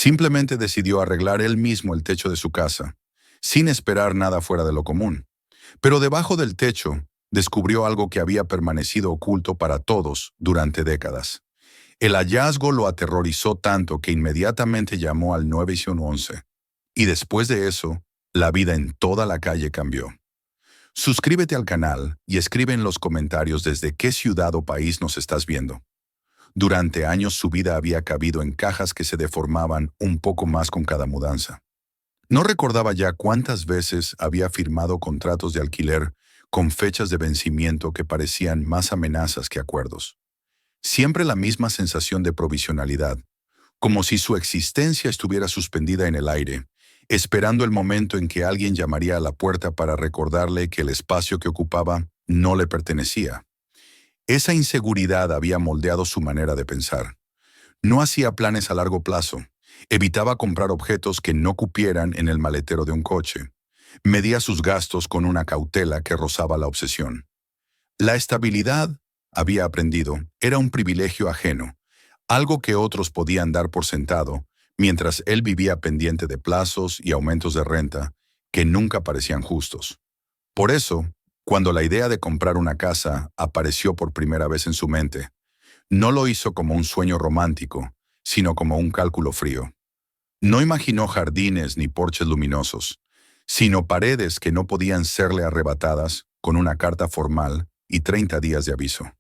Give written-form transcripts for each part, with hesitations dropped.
Simplemente decidió arreglar él mismo el techo de su casa, sin esperar nada fuera de lo común. Pero debajo del techo, descubrió algo que había permanecido oculto para todos durante décadas. El hallazgo lo aterrorizó tanto que inmediatamente llamó al 911. Y después de eso, la vida en toda la calle cambió. Suscríbete al canal y escribe en los comentarios desde qué ciudad o país nos estás viendo. Durante años su vida había cabido en cajas que se deformaban un poco más con cada mudanza. No recordaba ya cuántas veces había firmado contratos de alquiler con fechas de vencimiento que parecían más amenazas que acuerdos. Siempre la misma sensación de provisionalidad, como si su existencia estuviera suspendida en el aire, esperando el momento en que alguien llamaría a la puerta para recordarle que el espacio que ocupaba no le pertenecía. Esa inseguridad había moldeado su manera de pensar. No hacía planes a largo plazo. Evitaba comprar objetos que no cupieran en el maletero de un coche. Medía sus gastos con una cautela que rozaba la obsesión. La estabilidad, había aprendido, era un privilegio ajeno, algo que otros podían dar por sentado, mientras él vivía pendiente de plazos y aumentos de renta que nunca parecían justos. Por eso, cuando la idea de comprar una casa apareció por primera vez en su mente, no lo hizo como un sueño romántico, sino como un cálculo frío. No imaginó jardines ni porches luminosos, sino paredes que no podían serle arrebatadas con una carta formal y 30 días de aviso.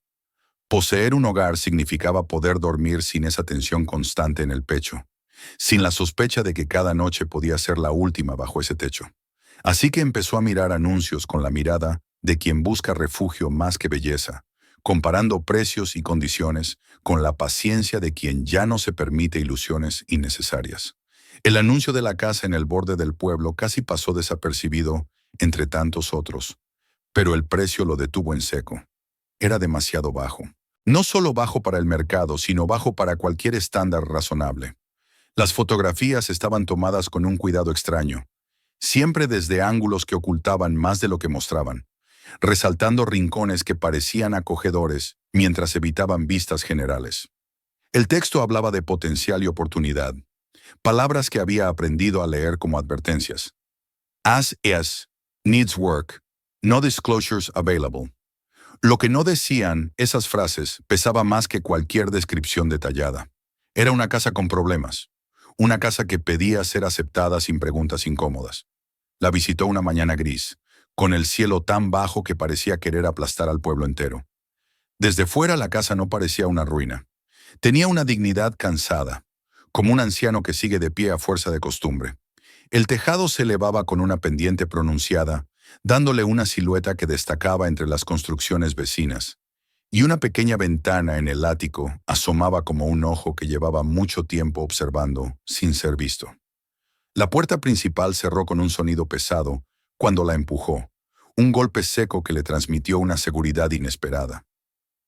Poseer un hogar significaba poder dormir sin esa tensión constante en el pecho, sin la sospecha de que cada noche podía ser la última bajo ese techo. Así que empezó a mirar anuncios con la mirada de quien busca refugio más que belleza, comparando precios y condiciones con la paciencia de quien ya no se permite ilusiones innecesarias. El anuncio de la casa en el borde del pueblo casi pasó desapercibido entre tantos otros, pero el precio lo detuvo en seco. Era demasiado bajo. No solo bajo para el mercado, sino bajo para cualquier estándar razonable. Las fotografías estaban tomadas con un cuidado extraño, siempre desde ángulos que ocultaban más de lo que mostraban, resaltando rincones que parecían acogedores mientras evitaban vistas generales. El texto hablaba de potencial y oportunidad, palabras que había aprendido a leer como advertencias. As is, needs work, no disclosures available. Lo que no decían esas frases pesaba más que cualquier descripción detallada. Era una casa con problemas, una casa que pedía ser aceptada sin preguntas incómodas. La visitó una mañana gris, con el cielo tan bajo que parecía querer aplastar al pueblo entero. Desde fuera la casa no parecía una ruina. Tenía una dignidad cansada, como un anciano que sigue de pie a fuerza de costumbre. El tejado se elevaba con una pendiente pronunciada, dándole una silueta que destacaba entre las construcciones vecinas, y una pequeña ventana en el ático asomaba como un ojo que llevaba mucho tiempo observando, sin ser visto. La puerta principal cerró con un sonido pesado cuando la empujó, un golpe seco que le transmitió una seguridad inesperada.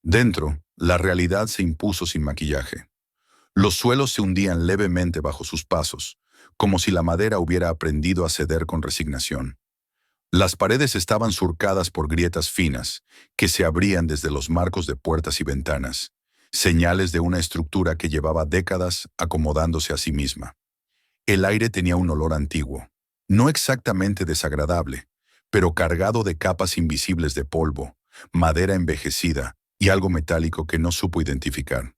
Dentro, la realidad se impuso sin maquillaje. Los suelos se hundían levemente bajo sus pasos, como si la madera hubiera aprendido a ceder con resignación. Las paredes estaban surcadas por grietas finas, que se abrían desde los marcos de puertas y ventanas, señales de una estructura que llevaba décadas acomodándose a sí misma. El aire tenía un olor antiguo, no exactamente desagradable, pero cargado de capas invisibles de polvo, madera envejecida y algo metálico que no supo identificar.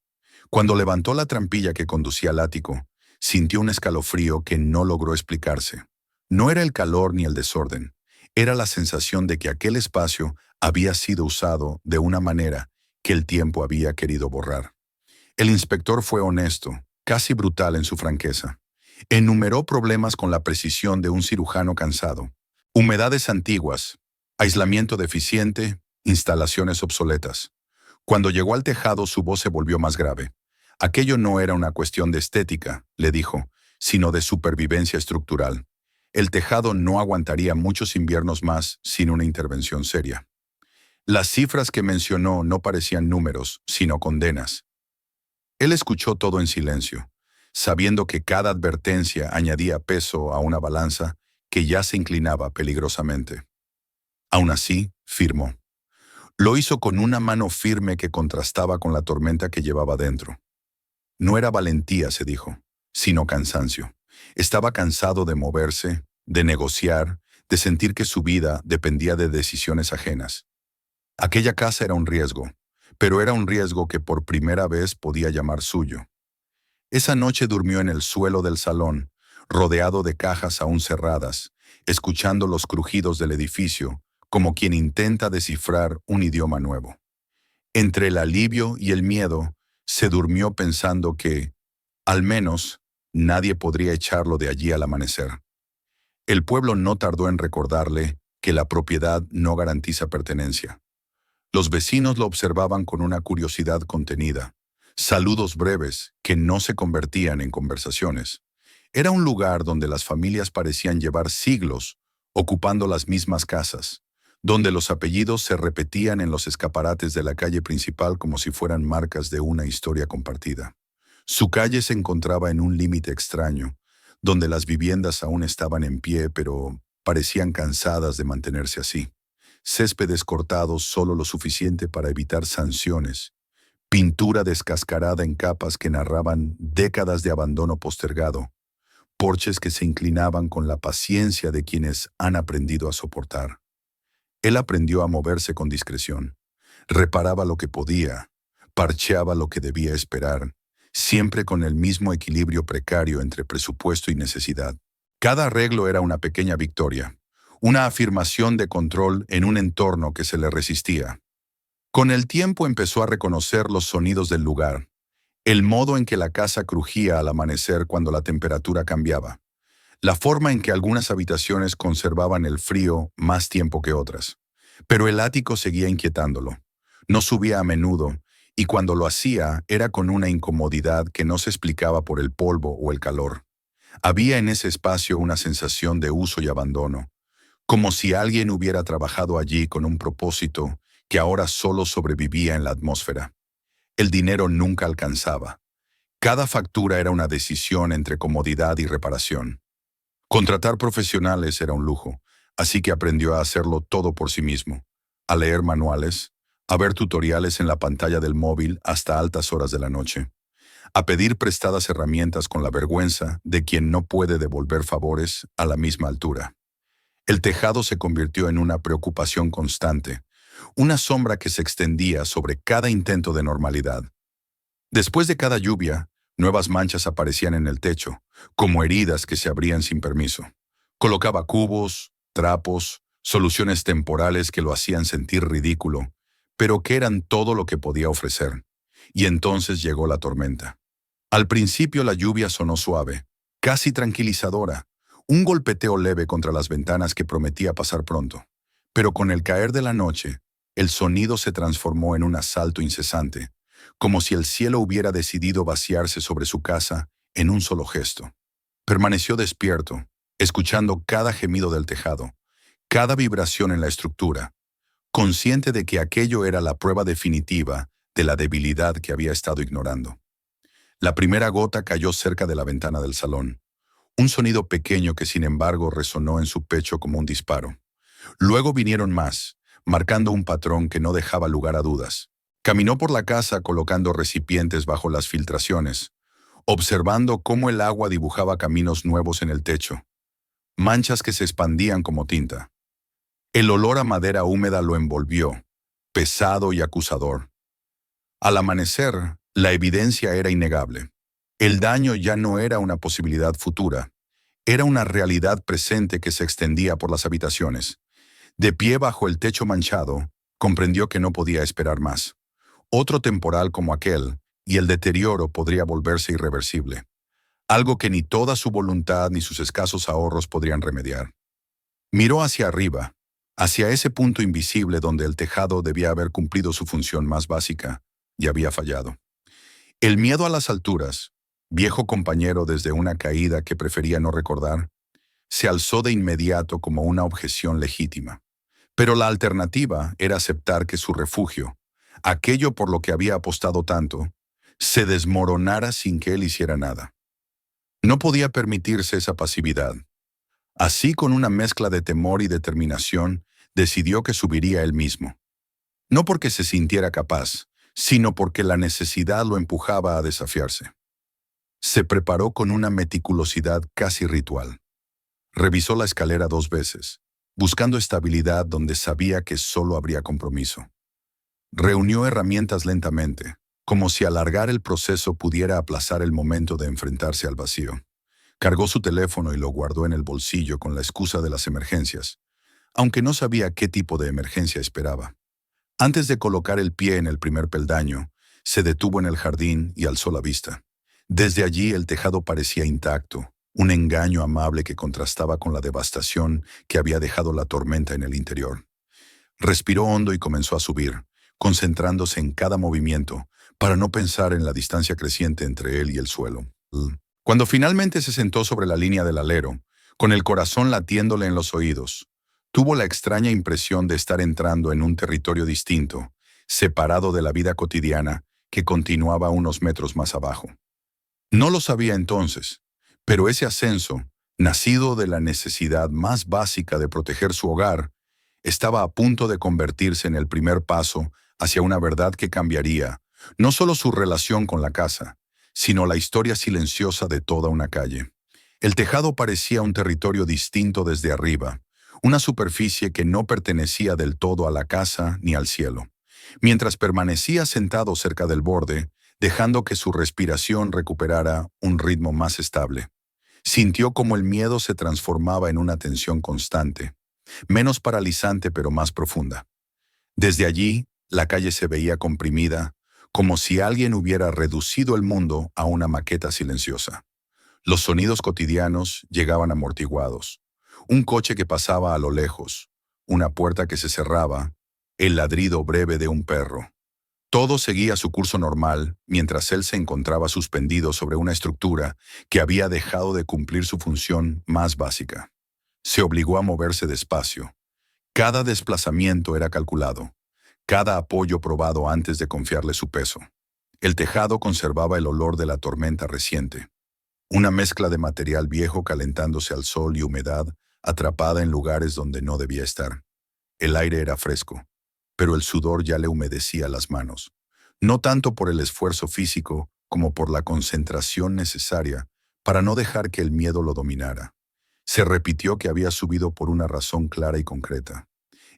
Cuando levantó la trampilla que conducía al ático, sintió un escalofrío que no logró explicarse. No era el calor ni el desorden, era la sensación de que aquel espacio había sido usado de una manera que el tiempo había querido borrar. El inspector fue honesto, casi brutal en su franqueza. Enumeró problemas con la precisión de un cirujano cansado: humedades antiguas, aislamiento deficiente, instalaciones obsoletas. Cuando llegó al tejado, su voz se volvió más grave. Aquello no era una cuestión de estética, le dijo, sino de supervivencia estructural. El tejado no aguantaría muchos inviernos más sin una intervención seria. Las cifras que mencionó no parecían números, sino condenas. Él escuchó todo en silencio, sabiendo que cada advertencia añadía peso a una balanza que ya se inclinaba peligrosamente. Aún así, firmó. Lo hizo con una mano firme que contrastaba con la tormenta que llevaba dentro. No era valentía, se dijo, sino cansancio. Estaba cansado de moverse, de negociar, de sentir que su vida dependía de decisiones ajenas. Aquella casa era un riesgo, pero era un riesgo que por primera vez podía llamar suyo. Esa noche durmió en el suelo del salón, rodeado de cajas aún cerradas, escuchando los crujidos del edificio, como quien intenta descifrar un idioma nuevo. Entre el alivio y el miedo, se durmió pensando que, al menos, nadie podría echarlo de allí al amanecer. El pueblo no tardó en recordarle que la propiedad no garantiza pertenencia. Los vecinos lo observaban con una curiosidad contenida, saludos breves que no se convertían en conversaciones. Era un lugar donde las familias parecían llevar siglos ocupando las mismas casas, donde los apellidos se repetían en los escaparates de la calle principal como si fueran marcas de una historia compartida. Su calle se encontraba en un límite extraño, donde las viviendas aún estaban en pie, pero parecían cansadas de mantenerse así. Céspedes cortados solo lo suficiente para evitar sanciones, pintura descascarada en capas que narraban décadas de abandono postergado, porches que se inclinaban con la paciencia de quienes han aprendido a soportar. Él aprendió a moverse con discreción, reparaba lo que podía, parcheaba lo que debía esperar, siempre con el mismo equilibrio precario entre presupuesto y necesidad. Cada arreglo era una pequeña victoria, una afirmación de control en un entorno que se le resistía. Con el tiempo empezó a reconocer los sonidos del lugar, el modo en que la casa crujía al amanecer cuando la temperatura cambiaba, la forma en que algunas habitaciones conservaban el frío más tiempo que otras. Pero el ático seguía inquietándolo. No subía a menudo, y cuando lo hacía era con una incomodidad que no se explicaba por el polvo o el calor. Había en ese espacio una sensación de uso y abandono, como si alguien hubiera trabajado allí con un propósito que ahora solo sobrevivía en la atmósfera. El dinero nunca alcanzaba. Cada factura era una decisión entre comodidad y reparación. Contratar profesionales era un lujo, así que aprendió a hacerlo todo por sí mismo, a leer manuales, a ver tutoriales en la pantalla del móvil hasta altas horas de la noche, a pedir prestadas herramientas con la vergüenza de quien no puede devolver favores a la misma altura. El tejado se convirtió en una preocupación constante, una sombra que se extendía sobre cada intento de normalidad. Después de cada lluvia, nuevas manchas aparecían en el techo, como heridas que se abrían sin permiso. Colocaba cubos, trapos, soluciones temporales que lo hacían sentir ridículo, pero que eran todo lo que podía ofrecer. Y entonces llegó la tormenta. Al principio la lluvia sonó suave, casi tranquilizadora, un golpeteo leve contra las ventanas que prometía pasar pronto. Pero con el caer de la noche, el sonido se transformó en un asalto incesante, como si el cielo hubiera decidido vaciarse sobre su casa en un solo gesto. Permaneció despierto, escuchando cada gemido del tejado, cada vibración en la estructura, consciente de que aquello era la prueba definitiva de la debilidad que había estado ignorando. La primera gota cayó cerca de la ventana del salón, un sonido pequeño que sin embargo resonó en su pecho como un disparo. Luego vinieron más, marcando un patrón que no dejaba lugar a dudas. Caminó por la casa colocando recipientes bajo las filtraciones, observando cómo el agua dibujaba caminos nuevos en el techo, manchas que se expandían como tinta. El olor a madera húmeda lo envolvió, pesado y acusador. Al amanecer, la evidencia era innegable. El daño ya no era una posibilidad futura, era una realidad presente que se extendía por las habitaciones. De pie bajo el techo manchado, comprendió que no podía esperar más. Otro temporal como aquel, y el deterioro podría volverse irreversible. Algo que ni toda su voluntad ni sus escasos ahorros podrían remediar. Miró hacia arriba, hacia ese punto invisible donde el tejado debía haber cumplido su función más básica, y había fallado. El miedo a las alturas, viejo compañero desde una caída que prefería no recordar, se alzó de inmediato como una objeción legítima. Pero la alternativa era aceptar que su refugio, aquello por lo que había apostado tanto, se desmoronara sin que él hiciera nada. No podía permitirse esa pasividad. Así, con una mezcla de temor y determinación, decidió que subiría él mismo. No porque se sintiera capaz, sino porque la necesidad lo empujaba a desafiarse. Se preparó con una meticulosidad casi ritual. Revisó la escalera 2 veces, buscando estabilidad donde sabía que solo habría compromiso. Reunió herramientas lentamente, como si alargar el proceso pudiera aplazar el momento de enfrentarse al vacío. Cargó su teléfono y lo guardó en el bolsillo con la excusa de las emergencias, aunque no sabía qué tipo de emergencia esperaba. Antes de colocar el pie en el primer peldaño, se detuvo en el jardín y alzó la vista. Desde allí el tejado parecía intacto, un engaño amable que contrastaba con la devastación que había dejado la tormenta en el interior. Respiró hondo y comenzó a subir, concentrándose en cada movimiento, para no pensar en la distancia creciente entre él y el suelo. Cuando finalmente se sentó sobre la línea del alero, con el corazón latiéndole en los oídos, tuvo la extraña impresión de estar entrando en un territorio distinto, separado de la vida cotidiana que continuaba unos metros más abajo. No lo sabía entonces, pero ese ascenso, nacido de la necesidad más básica de proteger su hogar, estaba a punto de convertirse en el primer paso hacia una verdad que cambiaría no solo su relación con la casa, sino la historia silenciosa de toda una calle. El tejado parecía un territorio distinto desde arriba, una superficie que no pertenecía del todo a la casa ni al cielo. Mientras permanecía sentado cerca del borde, dejando que su respiración recuperara un ritmo más estable, sintió como el miedo se transformaba en una tensión constante, menos paralizante pero más profunda. Desde allí, la calle se veía comprimida, como si alguien hubiera reducido el mundo a una maqueta silenciosa. Los sonidos cotidianos llegaban amortiguados. Un coche que pasaba a lo lejos, una puerta que se cerraba, el ladrido breve de un perro. Todo seguía su curso normal mientras él se encontraba suspendido sobre una estructura que había dejado de cumplir su función más básica. Se obligó a moverse despacio. Cada desplazamiento era calculado, cada apoyo probado antes de confiarle su peso. El tejado conservaba el olor de la tormenta reciente, una mezcla de material viejo calentándose al sol y humedad atrapada en lugares donde no debía estar. El aire era fresco, pero el sudor ya le humedecía las manos, no tanto por el esfuerzo físico como por la concentración necesaria para no dejar que el miedo lo dominara. Se repitió que había subido por una razón clara y concreta.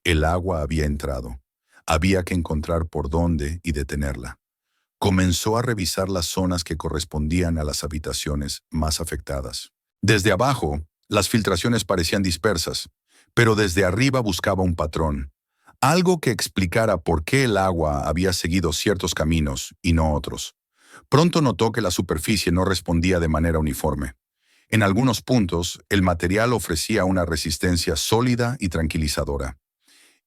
El agua había entrado. Había que encontrar por dónde y detenerla. Comenzó a revisar las zonas que correspondían a las habitaciones más afectadas. Desde abajo, las filtraciones parecían dispersas, pero desde arriba buscaba un patrón, algo que explicara por qué el agua había seguido ciertos caminos y no otros. Pronto notó que la superficie no respondía de manera uniforme. En algunos puntos, el material ofrecía una resistencia sólida y tranquilizadora.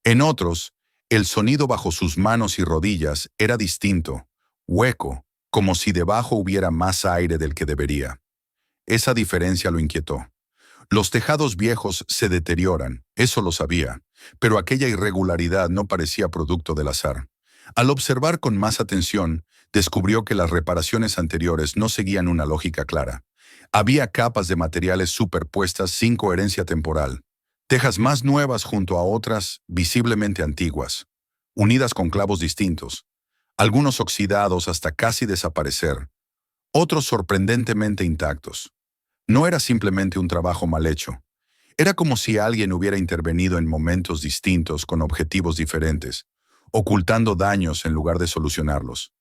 En otros, el sonido bajo sus manos y rodillas era distinto, hueco, como si debajo hubiera más aire del que debería. Esa diferencia lo inquietó. Los tejados viejos se deterioran, eso lo sabía, pero aquella irregularidad no parecía producto del azar. Al observar con más atención, descubrió que las reparaciones anteriores no seguían una lógica clara. Había capas de materiales superpuestas sin coherencia temporal, tejas más nuevas junto a otras visiblemente antiguas, unidas con clavos distintos, algunos oxidados hasta casi desaparecer, otros sorprendentemente intactos. No era simplemente un trabajo mal hecho. Era como si alguien hubiera intervenido en momentos distintos con objetivos diferentes, ocultando daños en lugar de solucionarlos.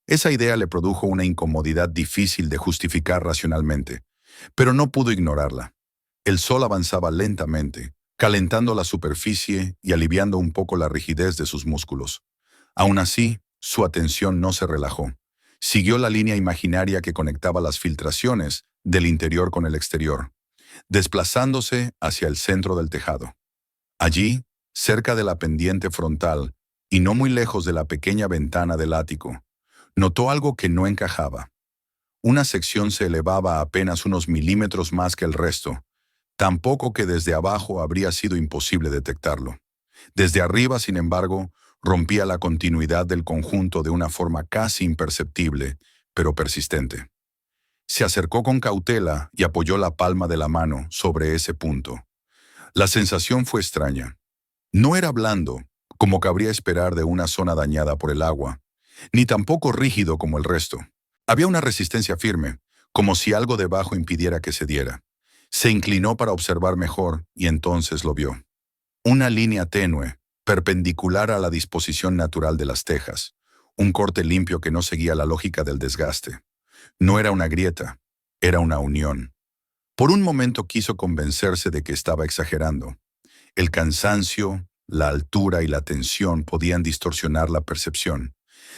Esa idea le produjo una incomodidad difícil de justificar racionalmente, pero no pudo ignorarla. El sol avanzaba lentamente, calentando la superficie y aliviando un poco la rigidez de sus músculos. Aún así, su atención no se relajó. Siguió la línea imaginaria que conectaba las filtraciones del interior con el exterior, desplazándose hacia el centro del tejado. Allí, cerca de la pendiente frontal y no muy lejos de la pequeña ventana del ático, notó algo que no encajaba. Una sección se elevaba apenas unos milímetros más que el resto, tan poco que desde abajo habría sido imposible detectarlo. Desde arriba, sin embargo, rompía la continuidad del conjunto de una forma casi imperceptible, pero persistente. Se acercó con cautela y apoyó la palma de la mano sobre ese punto. La sensación fue extraña. No era blando, como cabría esperar de una zona dañada por el agua, ni tampoco rígido como el resto. Había una resistencia firme, como si algo debajo impidiera que se diera. Se inclinó para observar mejor y entonces lo vio. Una línea tenue, perpendicular a la disposición natural de las tejas, un corte limpio que no seguía la lógica del desgaste. No era una grieta, era una unión. Por un momento quiso convencerse de que estaba exagerando. El cansancio, la altura y la tensión podían distorsionar la percepción.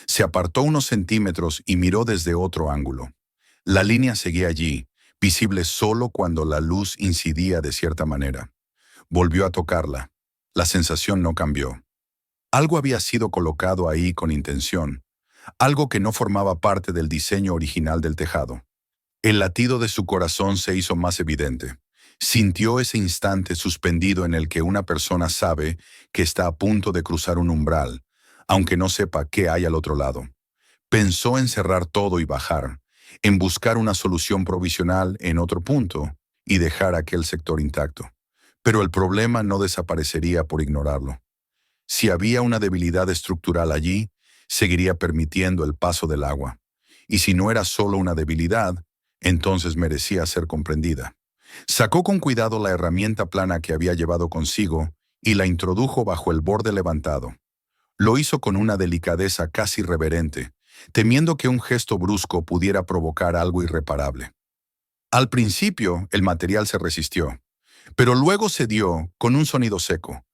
Se apartó unos centímetros y miró desde otro ángulo. La línea seguía allí, visible solo cuando la luz incidía de cierta manera. Volvió a tocarla. La sensación no cambió. Algo había sido colocado ahí con intención, algo que no formaba parte del diseño original del tejado. El latido de su corazón se hizo más evidente. Sintió ese instante suspendido en el que una persona sabe que está a punto de cruzar un umbral, aunque no sepa qué hay al otro lado. Pensó en cerrar todo y bajar, en buscar una solución provisional en otro punto y dejar aquel sector intacto. Pero el problema no desaparecería por ignorarlo. Si había una debilidad estructural allí, seguiría permitiendo el paso del agua. Y si no era solo una debilidad, entonces merecía ser comprendida. Sacó con cuidado la herramienta plana que había llevado consigo y la introdujo bajo el borde levantado. Lo hizo con una delicadeza casi reverente, temiendo que un gesto brusco pudiera provocar algo irreparable. Al principio, el material se resistió, pero luego cedió con un sonido seco,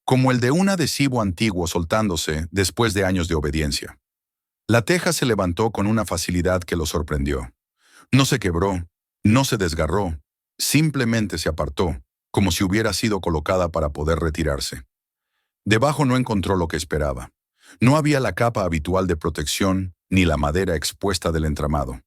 como el de un adhesivo antiguo soltándose después de años de obediencia. La teja se levantó con una facilidad que lo sorprendió. No se quebró, no se desgarró, simplemente se apartó, como si hubiera sido colocada para poder retirarse. Debajo no encontró lo que esperaba. No había la capa habitual de protección ni la madera expuesta del entramado.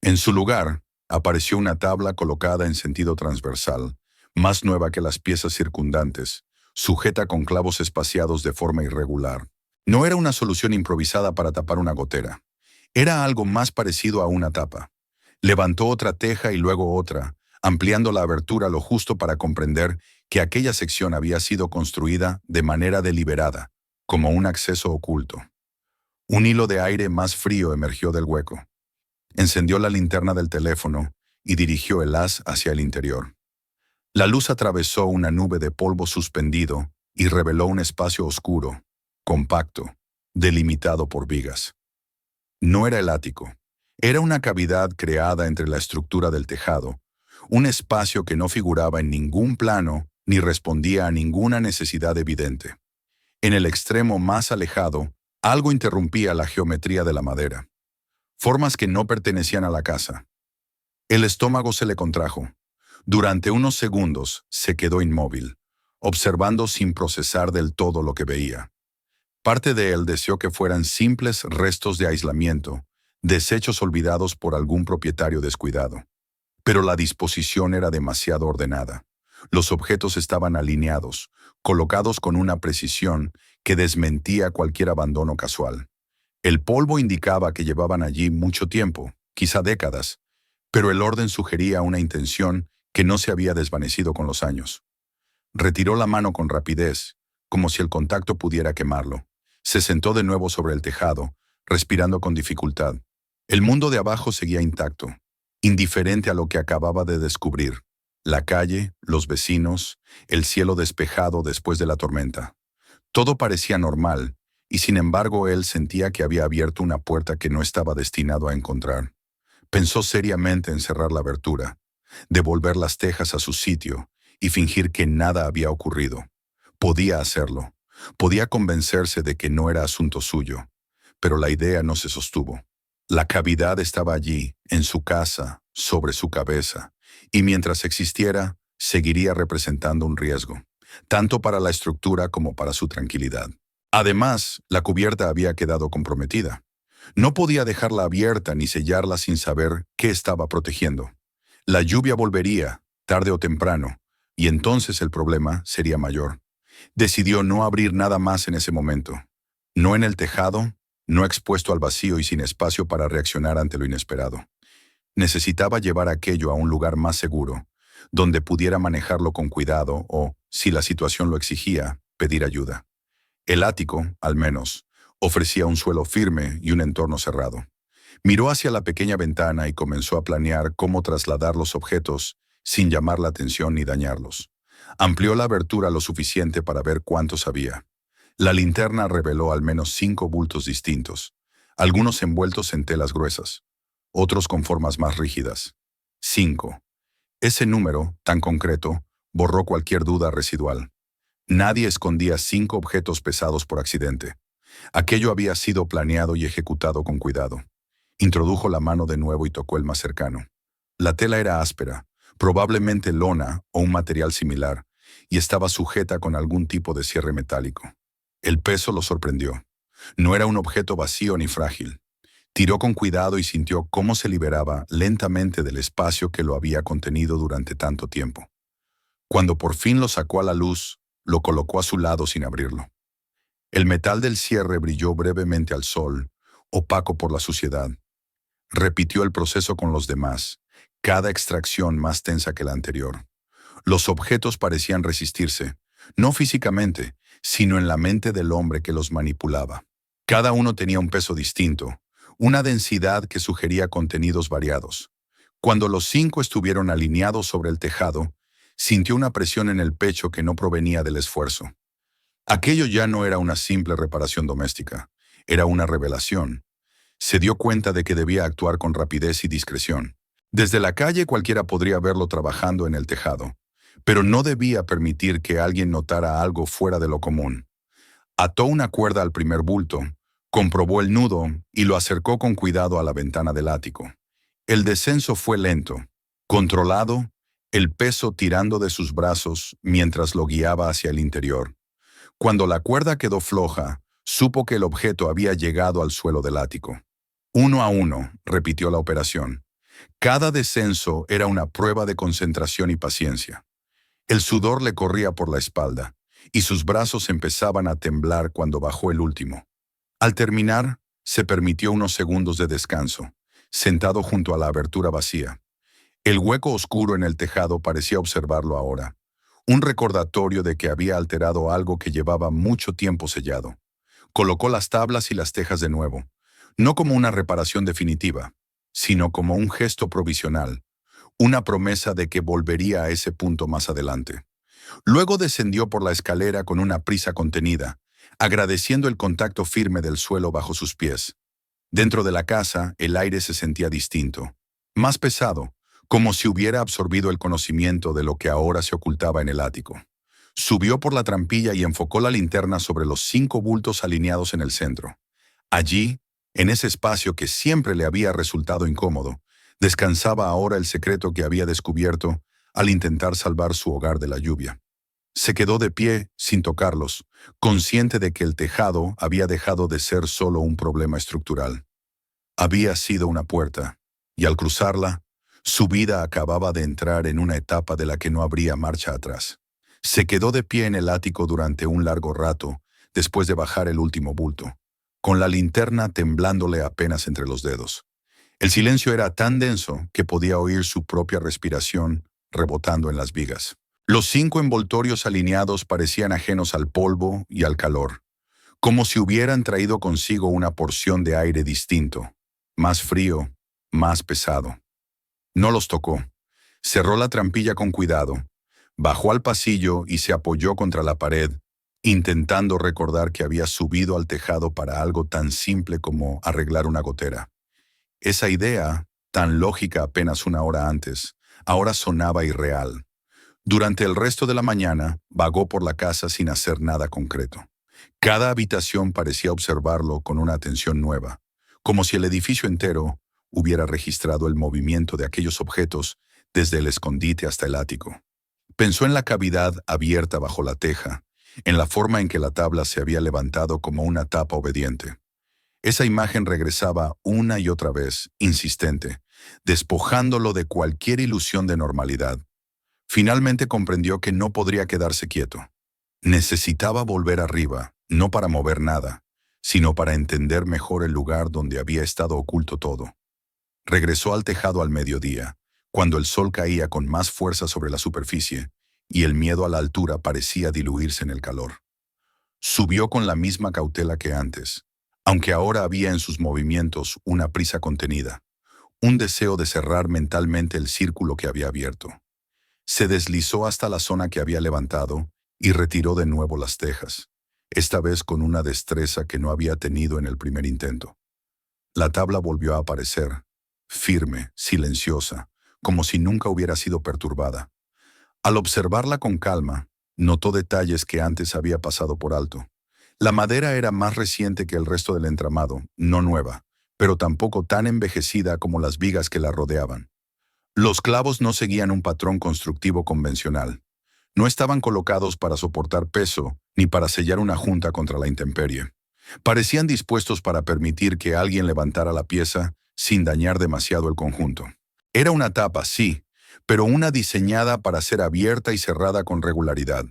En su lugar, apareció una tabla colocada en sentido transversal, más nueva que las piezas circundantes, sujeta con clavos espaciados de forma irregular. No era una solución improvisada para tapar una gotera. Era algo más parecido a una tapa. Levantó otra teja y luego otra, ampliando la abertura lo justo para comprender que aquella sección había sido construida de manera deliberada, como un acceso oculto. Un hilo de aire más frío emergió del hueco. Encendió la linterna del teléfono y dirigió el haz hacia el interior. La luz atravesó una nube de polvo suspendido y reveló un espacio oscuro, compacto, delimitado por vigas. No era el ático. Era una cavidad creada entre la estructura del tejado, un espacio que no figuraba en ningún plano ni respondía a ninguna necesidad evidente. En el extremo más alejado, algo interrumpía la geometría de la madera. Formas que no pertenecían a la casa. El estómago se le contrajo. Durante unos segundos se quedó inmóvil, observando sin procesar del todo lo que veía. Parte de él deseó que fueran simples restos de aislamiento, desechos olvidados por algún propietario descuidado. Pero la disposición era demasiado ordenada. Los objetos estaban alineados, colocados con una precisión que desmentía cualquier abandono casual. El polvo indicaba que llevaban allí mucho tiempo, quizá décadas, pero el orden sugería una intención que no se había desvanecido con los años. Retiró la mano con rapidez, como si el contacto pudiera quemarlo. Se sentó de nuevo sobre el tejado, respirando con dificultad. El mundo de abajo seguía intacto, indiferente a lo que acababa de descubrir. La calle, los vecinos, el cielo despejado después de la tormenta. Todo parecía normal, y sin embargo él sentía que había abierto una puerta que no estaba destinado a encontrar. Pensó seriamente en cerrar la abertura, devolver las tejas a su sitio y fingir que nada había ocurrido. Podía hacerlo. Podía convencerse de que no era asunto suyo, pero la idea no se sostuvo. La cavidad estaba allí, en su casa, sobre su cabeza, y mientras existiera, seguiría representando un riesgo, tanto para la estructura como para su tranquilidad. Además, la cubierta había quedado comprometida. No podía dejarla abierta ni sellarla sin saber qué estaba protegiendo. La lluvia volvería, tarde o temprano, y entonces el problema sería mayor. Decidió no abrir nada más en ese momento. No en el tejado, no expuesto al vacío y sin espacio para reaccionar ante lo inesperado. Necesitaba llevar aquello a un lugar más seguro, donde pudiera manejarlo con cuidado o, si la situación lo exigía, pedir ayuda. El ático, al menos, ofrecía un suelo firme y un entorno cerrado. Miró hacia la pequeña ventana y comenzó a planear cómo trasladar los objetos sin llamar la atención ni dañarlos. Amplió la abertura lo suficiente para ver cuántos había. La linterna reveló al menos 5 bultos distintos, algunos envueltos en telas gruesas, otros con formas más rígidas. 5. Ese número, tan concreto, borró cualquier duda residual. Nadie escondía 5 objetos pesados por accidente. Aquello había sido planeado y ejecutado con cuidado. Introdujo la mano de nuevo y tocó el más cercano. La tela era áspera, probablemente lona o un material similar, y estaba sujeta con algún tipo de cierre metálico. El peso lo sorprendió. No era un objeto vacío ni frágil. Tiró con cuidado y sintió cómo se liberaba lentamente del espacio que lo había contenido durante tanto tiempo. Cuando por fin lo sacó a la luz, lo colocó a su lado sin abrirlo. El metal del cierre brilló brevemente al sol, opaco por la suciedad. Repitió el proceso con los demás, cada extracción más tensa que la anterior. Los objetos parecían resistirse, no físicamente, sino en la mente del hombre que los manipulaba. Cada uno tenía un peso distinto, una densidad que sugería contenidos variados. Cuando los 5 estuvieron alineados sobre el tejado, sintió una presión en el pecho que no provenía del esfuerzo. Aquello ya no era una simple reparación doméstica, era una revelación. Se dio cuenta de que debía actuar con rapidez y discreción. Desde la calle cualquiera podría verlo trabajando en el tejado, pero no debía permitir que alguien notara algo fuera de lo común. Ató una cuerda al primer bulto, comprobó el nudo y lo acercó con cuidado a la ventana del ático. El descenso fue lento, controlado, el peso tirando de sus brazos mientras lo guiaba hacia el interior. Cuando la cuerda quedó floja, supo que el objeto había llegado al suelo del ático. 1 a 1, repitió la operación. Cada descenso era una prueba de concentración y paciencia. El sudor le corría por la espalda, y sus brazos empezaban a temblar cuando bajó el último. Al terminar, se permitió unos segundos de descanso, sentado junto a la abertura vacía. El hueco oscuro en el tejado parecía observarlo ahora, un recordatorio de que había alterado algo que llevaba mucho tiempo sellado. Colocó las tablas y las tejas de nuevo, no como una reparación definitiva, sino como un gesto provisional, una promesa de que volvería a ese punto más adelante. Luego descendió por la escalera con una prisa contenida, agradeciendo el contacto firme del suelo bajo sus pies. Dentro de la casa, el aire se sentía distinto, más pesado, como si hubiera absorbido el conocimiento de lo que ahora se ocultaba en el ático. Subió por la trampilla y enfocó la linterna sobre los 5 bultos alineados en el centro. Allí, en ese espacio que siempre le había resultado incómodo, descansaba ahora el secreto que había descubierto al intentar salvar su hogar de la lluvia. Se quedó de pie, sin tocarlos, consciente de que el tejado había dejado de ser solo un problema estructural. Había sido una puerta, y al cruzarla, su vida acababa de entrar en una etapa de la que no habría marcha atrás. Se quedó de pie en el ático durante un largo rato, después de bajar el último bulto, con la linterna temblándole apenas entre los dedos. El silencio era tan denso que podía oír su propia respiración rebotando en las vigas. Los 5 envoltorios alineados parecían ajenos al polvo y al calor, como si hubieran traído consigo una porción de aire distinto, más frío, más pesado. No los tocó. Cerró la trampilla con cuidado, bajó al pasillo y se apoyó contra la pared, intentando recordar que había subido al tejado para algo tan simple como arreglar una gotera. Esa idea, tan lógica apenas una hora antes, ahora sonaba irreal. Durante el resto de la mañana, vagó por la casa sin hacer nada concreto. Cada habitación parecía observarlo con una atención nueva, como si el edificio entero hubiera registrado el movimiento de aquellos objetos desde el escondite hasta el ático. Pensó en la cavidad abierta bajo la teja, en la forma en que la tabla se había levantado como una tapa obediente. Esa imagen regresaba una y otra vez, insistente, despojándolo de cualquier ilusión de normalidad. Finalmente comprendió que no podría quedarse quieto. Necesitaba volver arriba, no para mover nada, sino para entender mejor el lugar donde había estado oculto todo. Regresó al tejado al mediodía, cuando el sol caía con más fuerza sobre la superficie y el miedo a la altura parecía diluirse en el calor. Subió con la misma cautela que antes, aunque ahora había en sus movimientos una prisa contenida, un deseo de cerrar mentalmente el círculo que había abierto. Se deslizó hasta la zona que había levantado y retiró de nuevo las tejas, esta vez con una destreza que no había tenido en el primer intento. La tabla volvió a aparecer, firme, silenciosa, como si nunca hubiera sido perturbada. Al observarla con calma, notó detalles que antes había pasado por alto. La madera era más reciente que el resto del entramado, no nueva, pero tampoco tan envejecida como las vigas que la rodeaban. Los clavos no seguían un patrón constructivo convencional. No estaban colocados para soportar peso ni para sellar una junta contra la intemperie. Parecían dispuestos para permitir que alguien levantara la pieza sin dañar demasiado el conjunto. Era una tapa, sí, pero una diseñada para ser abierta y cerrada con regularidad.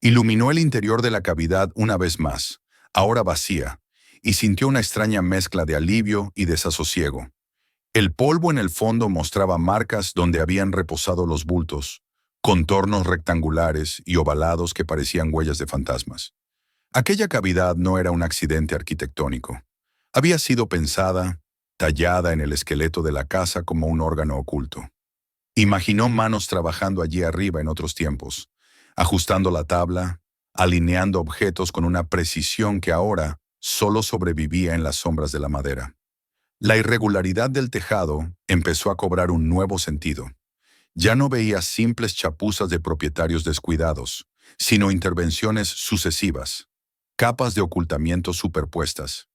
Iluminó el interior de la cavidad una vez más, ahora vacía, y sintió una extraña mezcla de alivio y desasosiego. El polvo en el fondo mostraba marcas donde habían reposado los bultos, contornos rectangulares y ovalados que parecían huellas de fantasmas. Aquella cavidad no era un accidente arquitectónico. Había sido pensada, tallada en el esqueleto de la casa como un órgano oculto. Imaginó manos trabajando allí arriba en otros tiempos, ajustando la tabla, alineando objetos con una precisión que ahora solo sobrevivía en las sombras de la madera. La irregularidad del tejado empezó a cobrar un nuevo sentido. Ya no veía simples chapuzas de propietarios descuidados, sino intervenciones sucesivas, capas de ocultamiento superpuestas.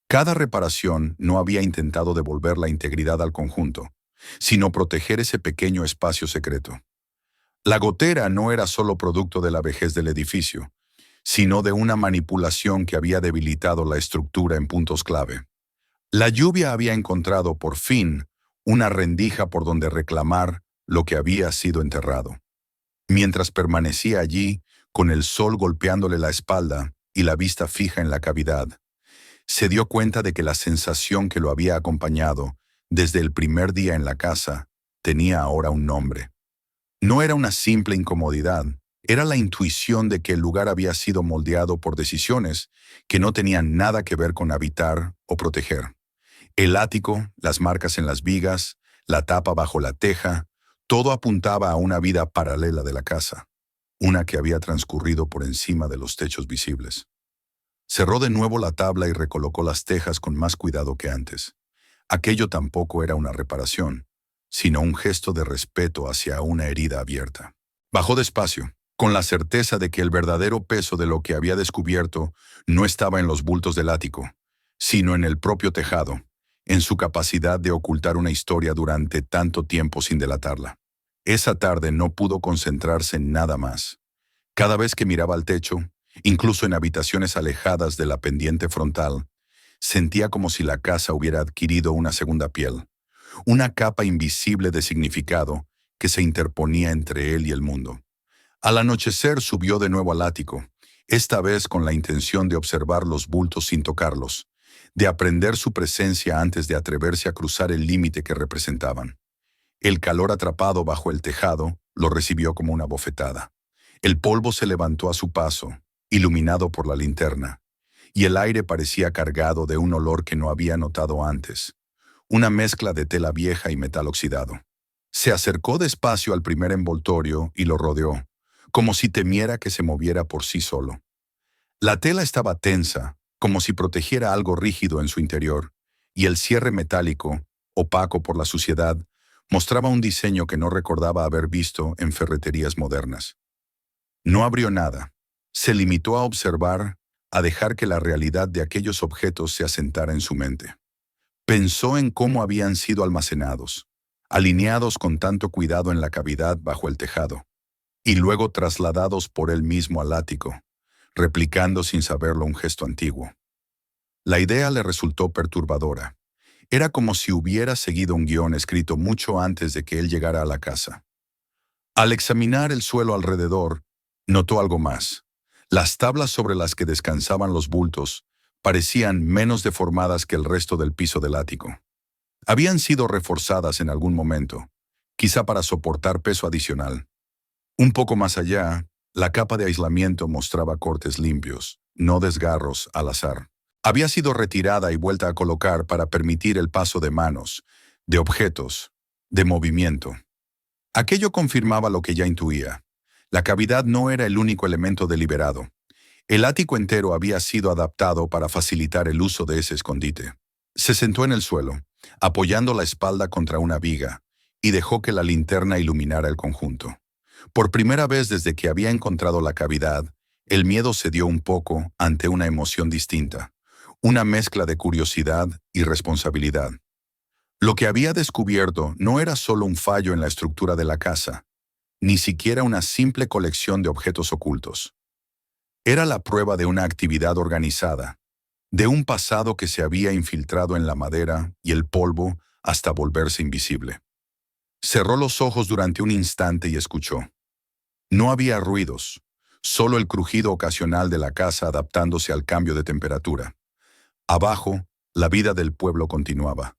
Cada reparación no había intentado devolver la integridad al conjunto, sino proteger ese pequeño espacio secreto. La gotera no era solo producto de la vejez del edificio, sino de una manipulación que había debilitado la estructura en puntos clave. La lluvia había encontrado, por fin, una rendija por donde reclamar lo que había sido enterrado. Mientras permanecía allí, con el sol golpeándole la espalda y la vista fija en la cavidad, se dio cuenta de que la sensación que lo había acompañado desde el primer día en la casa tenía ahora un nombre. No era una simple incomodidad, era la intuición de que el lugar había sido moldeado por decisiones que no tenían nada que ver con habitar o proteger. El ático, las marcas en las vigas, la tapa bajo la teja, todo apuntaba a una vida paralela de la casa, una que había transcurrido por encima de los techos visibles. Cerró de nuevo la tabla y recolocó las tejas con más cuidado que antes. Aquello tampoco era una reparación, sino un gesto de respeto hacia una herida abierta. Bajó despacio, con la certeza de que el verdadero peso de lo que había descubierto no estaba en los bultos del ático, sino en el propio tejado, en su capacidad de ocultar una historia durante tanto tiempo sin delatarla. Esa tarde no pudo concentrarse en nada más. Cada vez que miraba al techo, incluso en habitaciones alejadas de la pendiente frontal, sentía como si la casa hubiera adquirido una segunda piel, una capa invisible de significado que se interponía entre él y el mundo. Al anochecer subió de nuevo al ático, esta vez con la intención de observar los bultos sin tocarlos, de aprender su presencia antes de atreverse a cruzar el límite que representaban. El calor atrapado bajo el tejado lo recibió como una bofetada. El polvo se levantó a su paso, iluminado por la linterna, y el aire parecía cargado de un olor que no había notado antes, una mezcla de tela vieja y metal oxidado. Se acercó despacio al primer envoltorio y lo rodeó, como si temiera que se moviera por sí solo. La tela estaba tensa, como si protegiera algo rígido en su interior, y el cierre metálico, opaco por la suciedad, mostraba un diseño que no recordaba haber visto en ferreterías modernas. No abrió nada. Se limitó a observar, a dejar que la realidad de aquellos objetos se asentara en su mente. Pensó en cómo habían sido almacenados, alineados con tanto cuidado en la cavidad bajo el tejado, y luego trasladados por él mismo al ático, replicando sin saberlo un gesto antiguo. La idea le resultó perturbadora. Era como si hubiera seguido un guión escrito mucho antes de que él llegara a la casa. Al examinar el suelo alrededor, notó algo más. Las tablas sobre las que descansaban los bultos parecían menos deformadas que el resto del piso del ático. Habían sido reforzadas en algún momento, quizá para soportar peso adicional. Un poco más allá, la capa de aislamiento mostraba cortes limpios, no desgarros al azar. Había sido retirada y vuelta a colocar para permitir el paso de manos, de objetos, de movimiento. Aquello confirmaba lo que ya intuía. La cavidad no era el único elemento deliberado. El ático entero había sido adaptado para facilitar el uso de ese escondite. Se sentó en el suelo, apoyando la espalda contra una viga, y dejó que la linterna iluminara el conjunto. Por primera vez desde que había encontrado la cavidad, el miedo cedió un poco ante una emoción distinta, una mezcla de curiosidad y responsabilidad. Lo que había descubierto no era solo un fallo en la estructura de la casa, ni siquiera una simple colección de objetos ocultos. Era la prueba de una actividad organizada, de un pasado que se había infiltrado en la madera y el polvo hasta volverse invisible. Cerró los ojos durante un instante y escuchó. No había ruidos, solo el crujido ocasional de la casa adaptándose al cambio de temperatura. Abajo, la vida del pueblo continuaba,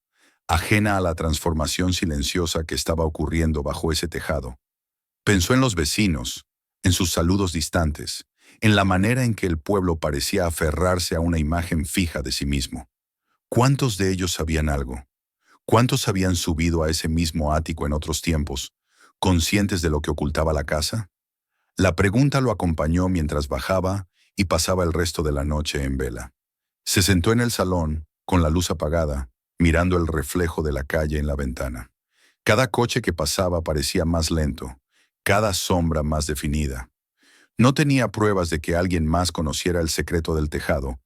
ajena a la transformación silenciosa que estaba ocurriendo bajo ese tejado. Pensó en los vecinos, en sus saludos distantes, en la manera en que el pueblo parecía aferrarse a una imagen fija de sí mismo. ¿Cuántos de ellos sabían algo? ¿Cuántos habían subido a ese mismo ático en otros tiempos, conscientes de lo que ocultaba la casa? La pregunta lo acompañó mientras bajaba y pasaba el resto de la noche en vela. Se sentó en el salón, con la luz apagada, mirando el reflejo de la calle en la ventana. Cada coche que pasaba parecía más lento, cada sombra más definida. No tenía pruebas de que alguien más conociera el secreto del tejado,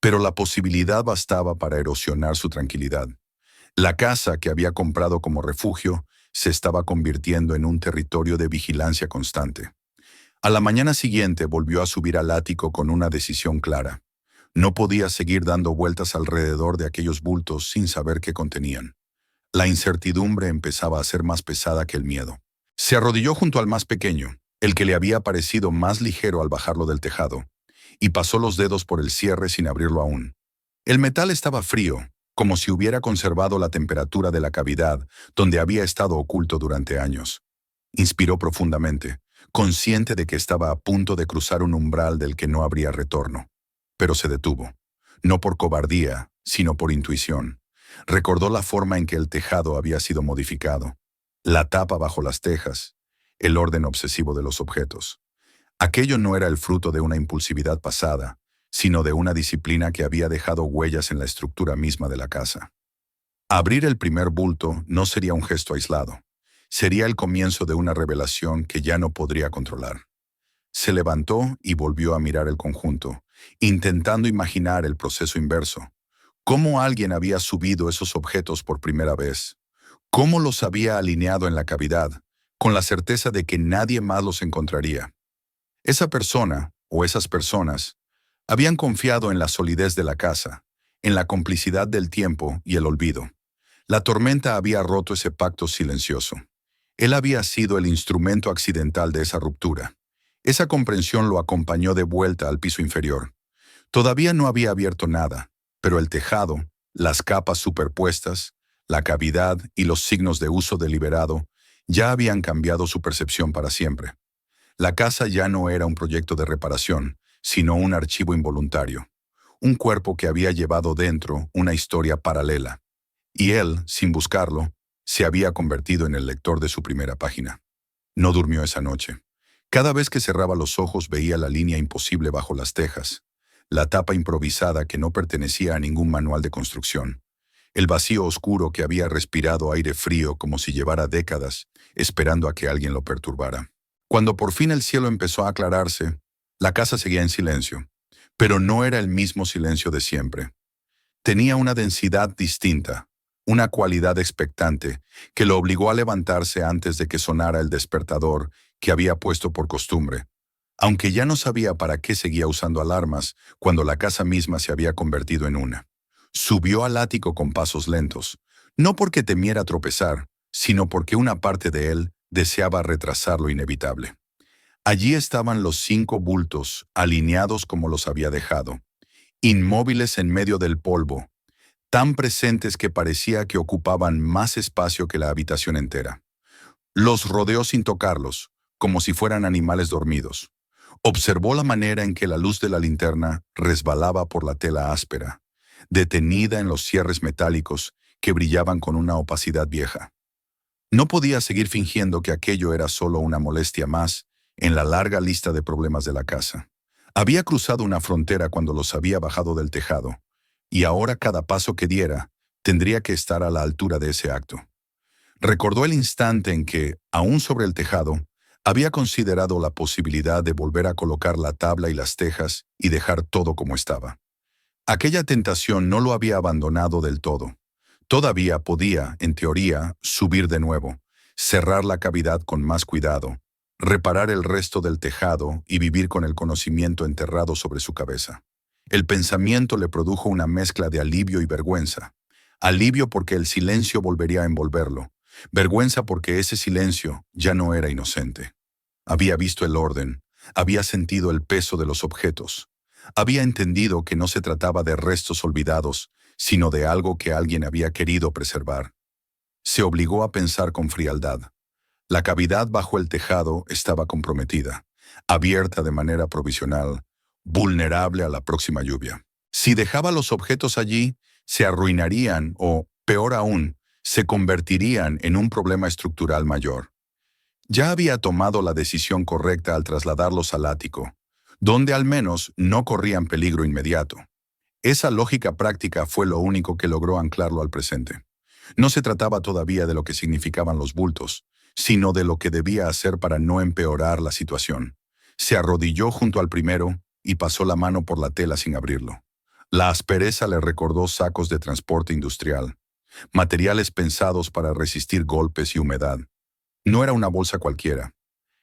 pero la posibilidad bastaba para erosionar su tranquilidad. La casa que había comprado como refugio se estaba convirtiendo en un territorio de vigilancia constante. A la mañana siguiente volvió a subir al ático con una decisión clara. No podía seguir dando vueltas alrededor de aquellos bultos sin saber qué contenían. La incertidumbre empezaba a ser más pesada que el miedo. Se arrodilló junto al más pequeño, el que le había parecido más ligero al bajarlo del tejado, y pasó los dedos por el cierre sin abrirlo aún. El metal estaba frío, como si hubiera conservado la temperatura de la cavidad donde había estado oculto durante años. Inspiró profundamente, consciente de que estaba a punto de cruzar un umbral del que no habría retorno. Pero se detuvo, no por cobardía, sino por intuición. Recordó la forma en que el tejado había sido modificado, la tapa bajo las tejas, el orden obsesivo de los objetos. Aquello no era el fruto de una impulsividad pasada, sino de una disciplina que había dejado huellas en la estructura misma de la casa. Abrir el primer bulto no sería un gesto aislado. Sería el comienzo de una revelación que ya no podría controlar. Se levantó y volvió a mirar el conjunto, intentando imaginar el proceso inverso. ¿Cómo alguien había subido esos objetos por primera vez? ¿Cómo los había alineado en la cavidad, con la certeza de que nadie más los encontraría? Esa persona, o esas personas, habían confiado en la solidez de la casa, en la complicidad del tiempo y el olvido. La tormenta había roto ese pacto silencioso. Él había sido el instrumento accidental de esa ruptura. Esa comprensión lo acompañó de vuelta al piso inferior. Todavía no había abierto nada, pero el tejado, las capas superpuestas, la cavidad y los signos de uso deliberado ya habían cambiado su percepción para siempre. La casa ya no era un proyecto de reparación, sino un archivo involuntario, un cuerpo que había llevado dentro una historia paralela. Y él, sin buscarlo, se había convertido en el lector de su primera página. No durmió esa noche. Cada vez que cerraba los ojos veía la línea imposible bajo las tejas, la tapa improvisada que no pertenecía a ningún manual de construcción, el vacío oscuro que había respirado aire frío como si llevara décadas esperando a que alguien lo perturbara. Cuando por fin el cielo empezó a aclararse, la casa seguía en silencio, pero no era el mismo silencio de siempre. Tenía una densidad distinta, una cualidad expectante que lo obligó a levantarse antes de que sonara el despertador que había puesto por costumbre, aunque ya no sabía para qué seguía usando alarmas cuando la casa misma se había convertido en una. Subió al ático con pasos lentos, no porque temiera tropezar, sino porque una parte de él deseaba retrasar lo inevitable. Allí estaban los 5 bultos, alineados como los había dejado, inmóviles en medio del polvo, tan presentes que parecía que ocupaban más espacio que la habitación entera. Los rodeó sin tocarlos, como si fueran animales dormidos. Observó la manera en que la luz de la linterna resbalaba por la tela áspera, detenida en los cierres metálicos que brillaban con una opacidad vieja. No podía seguir fingiendo que aquello era solo una molestia más en la larga lista de problemas de la casa. Había cruzado una frontera cuando los había bajado del tejado, y ahora cada paso que diera tendría que estar a la altura de ese acto. Recordó el instante en que, aún sobre el tejado, había considerado la posibilidad de volver a colocar la tabla y las tejas y dejar todo como estaba. Aquella tentación no lo había abandonado del todo. Todavía podía, en teoría, subir de nuevo, cerrar la cavidad con más cuidado, reparar el resto del tejado y vivir con el conocimiento enterrado sobre su cabeza. El pensamiento le produjo una mezcla de alivio y vergüenza. Alivio porque el silencio volvería a envolverlo. Vergüenza porque ese silencio ya no era inocente. Había visto el orden, había sentido el peso de los objetos. Había entendido que no se trataba de restos olvidados, sino de algo que alguien había querido preservar. Se obligó a pensar con frialdad. La cavidad bajo el tejado estaba comprometida, abierta de manera provisional, vulnerable a la próxima lluvia. Si dejaba los objetos allí, se arruinarían o, peor aún, se convertirían en un problema estructural mayor. Ya había tomado la decisión correcta al trasladarlos al ático, donde al menos no corrían peligro inmediato. Esa lógica práctica fue lo único que logró anclarlo al presente. No se trataba todavía de lo que significaban los bultos, sino de lo que debía hacer para no empeorar la situación. Se arrodilló junto al primero y pasó la mano por la tela sin abrirlo. La aspereza le recordó sacos de transporte industrial, materiales pensados para resistir golpes y humedad. No era una bolsa cualquiera.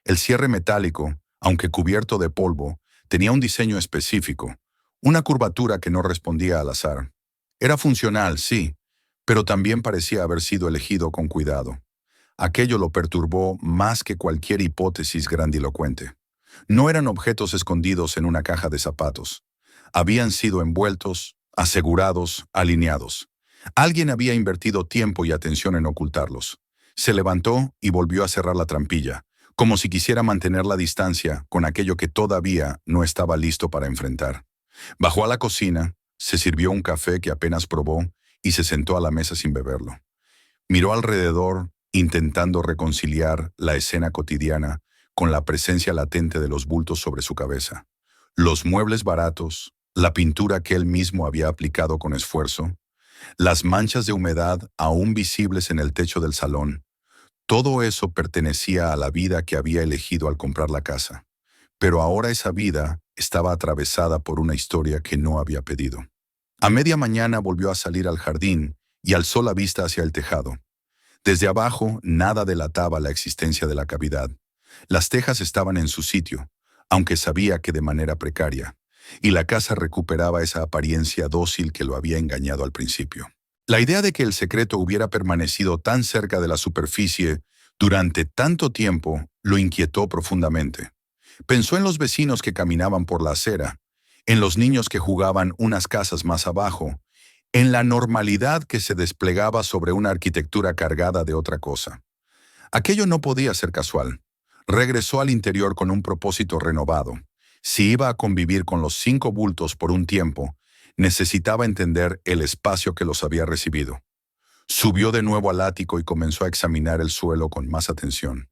El cierre metálico, aunque cubierto de polvo, tenía un diseño específico, una curvatura que no respondía al azar. Era funcional, sí, pero también parecía haber sido elegido con cuidado. Aquello lo perturbó más que cualquier hipótesis grandilocuente. No eran objetos escondidos en una caja de zapatos. Habían sido envueltos, asegurados, alineados. Alguien había invertido tiempo y atención en ocultarlos. Se levantó y volvió a cerrar la trampilla, como si quisiera mantener la distancia con aquello que todavía no estaba listo para enfrentar. Bajó a la cocina, se sirvió un café que apenas probó y se sentó a la mesa sin beberlo. Miró alrededor, intentando reconciliar la escena cotidiana con la presencia latente de los bultos sobre su cabeza. Los muebles baratos, la pintura que él mismo había aplicado con esfuerzo, las manchas de humedad aún visibles en el techo del salón. Todo eso pertenecía a la vida que había elegido al comprar la casa. Pero ahora esa vida estaba atravesada por una historia que no había pedido. A media mañana volvió a salir al jardín y alzó la vista hacia el tejado. Desde abajo nada delataba la existencia de la cavidad. Las tejas estaban en su sitio, aunque sabía que de manera precaria, y la casa recuperaba esa apariencia dócil que lo había engañado al principio. La idea de que el secreto hubiera permanecido tan cerca de la superficie durante tanto tiempo lo inquietó profundamente. Pensó en los vecinos que caminaban por la acera, en los niños que jugaban unas casas más abajo, en la normalidad que se desplegaba sobre una arquitectura cargada de otra cosa. Aquello no podía ser casual. Regresó al interior con un propósito renovado. Si iba a convivir con los 5 bultos por un tiempo, necesitaba entender el espacio que los había recibido. Subió de nuevo al ático y comenzó a examinar el suelo con más atención.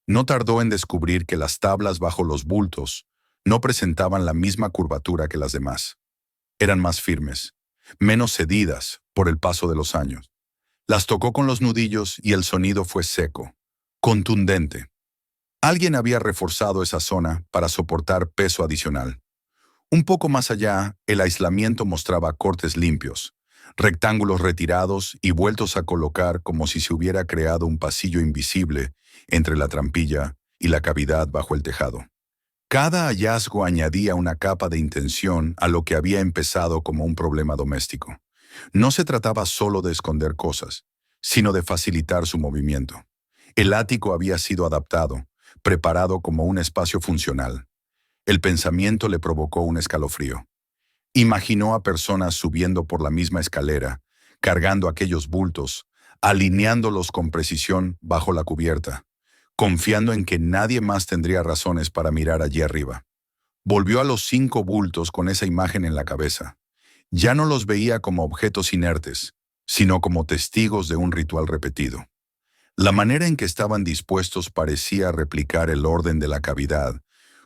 No tardó en descubrir que las tablas bajo los bultos no presentaban la misma curvatura que las demás. Eran más firmes, menos cedidas por el paso de los años. Las tocó con los nudillos y el sonido fue seco, contundente. Alguien había reforzado esa zona para soportar peso adicional. Un poco más allá, el aislamiento mostraba cortes limpios, rectángulos retirados y vueltos a colocar como si se hubiera creado un pasillo invisible entre la trampilla y la cavidad bajo el tejado. Cada hallazgo añadía una capa de intención a lo que había empezado como un problema doméstico. No se trataba solo de esconder cosas, sino de facilitar su movimiento. El ático había sido adaptado, preparado como un espacio funcional. El pensamiento le provocó un escalofrío. Imaginó a personas subiendo por la misma escalera, cargando aquellos bultos, alineándolos con precisión bajo la cubierta, confiando en que nadie más tendría razones para mirar allí arriba. Volvió a los 5 bultos con esa imagen en la cabeza. Ya no los veía como objetos inertes, sino como testigos de un ritual repetido. La manera en que estaban dispuestos parecía replicar el orden de la cavidad,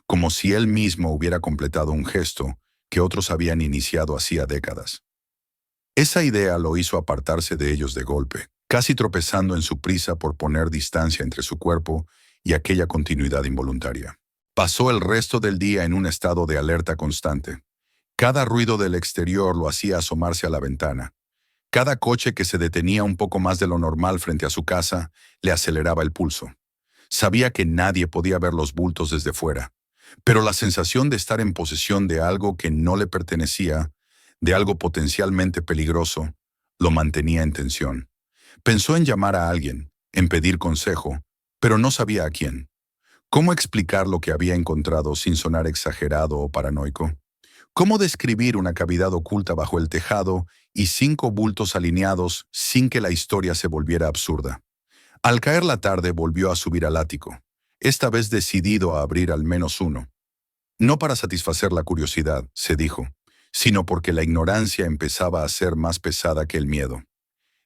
como si él mismo hubiera completado un gesto que otros habían iniciado hacía décadas. Esa idea lo hizo apartarse de ellos de golpe, casi tropezando en su prisa por poner distancia entre su cuerpo y aquella continuidad involuntaria. Pasó el resto del día en un estado de alerta constante. Cada ruido del exterior lo hacía asomarse a la ventana. Cada coche que se detenía un poco más de lo normal frente a su casa le aceleraba el pulso. Sabía que nadie podía ver los bultos desde fuera, pero la sensación de estar en posesión de algo que no le pertenecía, de algo potencialmente peligroso, lo mantenía en tensión. Pensó en llamar a alguien, en pedir consejo, pero no sabía a quién. ¿Cómo explicar lo que había encontrado sin sonar exagerado o paranoico? ¿Cómo describir una cavidad oculta bajo el tejado y 5 bultos alineados sin que la historia se volviera absurda? Al caer la tarde volvió a subir al ático, esta vez decidido a abrir al menos uno. No para satisfacer la curiosidad, se dijo, sino porque la ignorancia empezaba a ser más pesada que el miedo.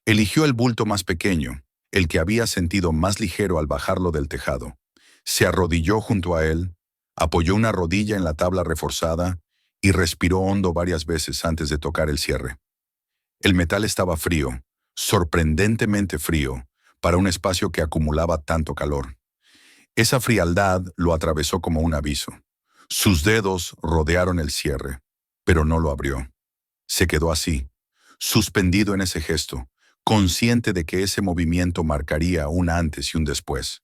Eligió el bulto más pequeño, el que había sentido más ligero al bajarlo del tejado. Se arrodilló junto a él, apoyó una rodilla en la tabla reforzada y respiró hondo varias veces antes de tocar el cierre. El metal estaba frío, sorprendentemente frío, para un espacio que acumulaba tanto calor. Esa frialdad lo atravesó como un aviso. Sus dedos rodearon el cierre, pero no lo abrió. Se quedó así, suspendido en ese gesto, consciente de que ese movimiento marcaría un antes y un después.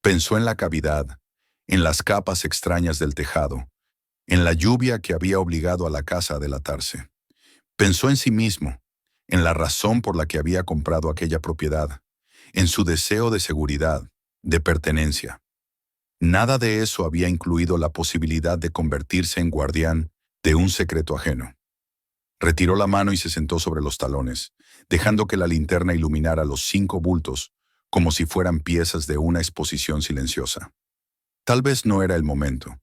Pensó en la cavidad, en las capas extrañas del tejado, en la lluvia que había obligado a la casa a delatarse. Pensó en sí mismo, en la razón por la que había comprado aquella propiedad, en su deseo de seguridad, de pertenencia. Nada de eso había incluido la posibilidad de convertirse en guardián de un secreto ajeno. Retiró la mano y se sentó sobre los talones, dejando que la linterna iluminara los 5 bultos como si fueran piezas de una exposición silenciosa. Tal vez no era el momento.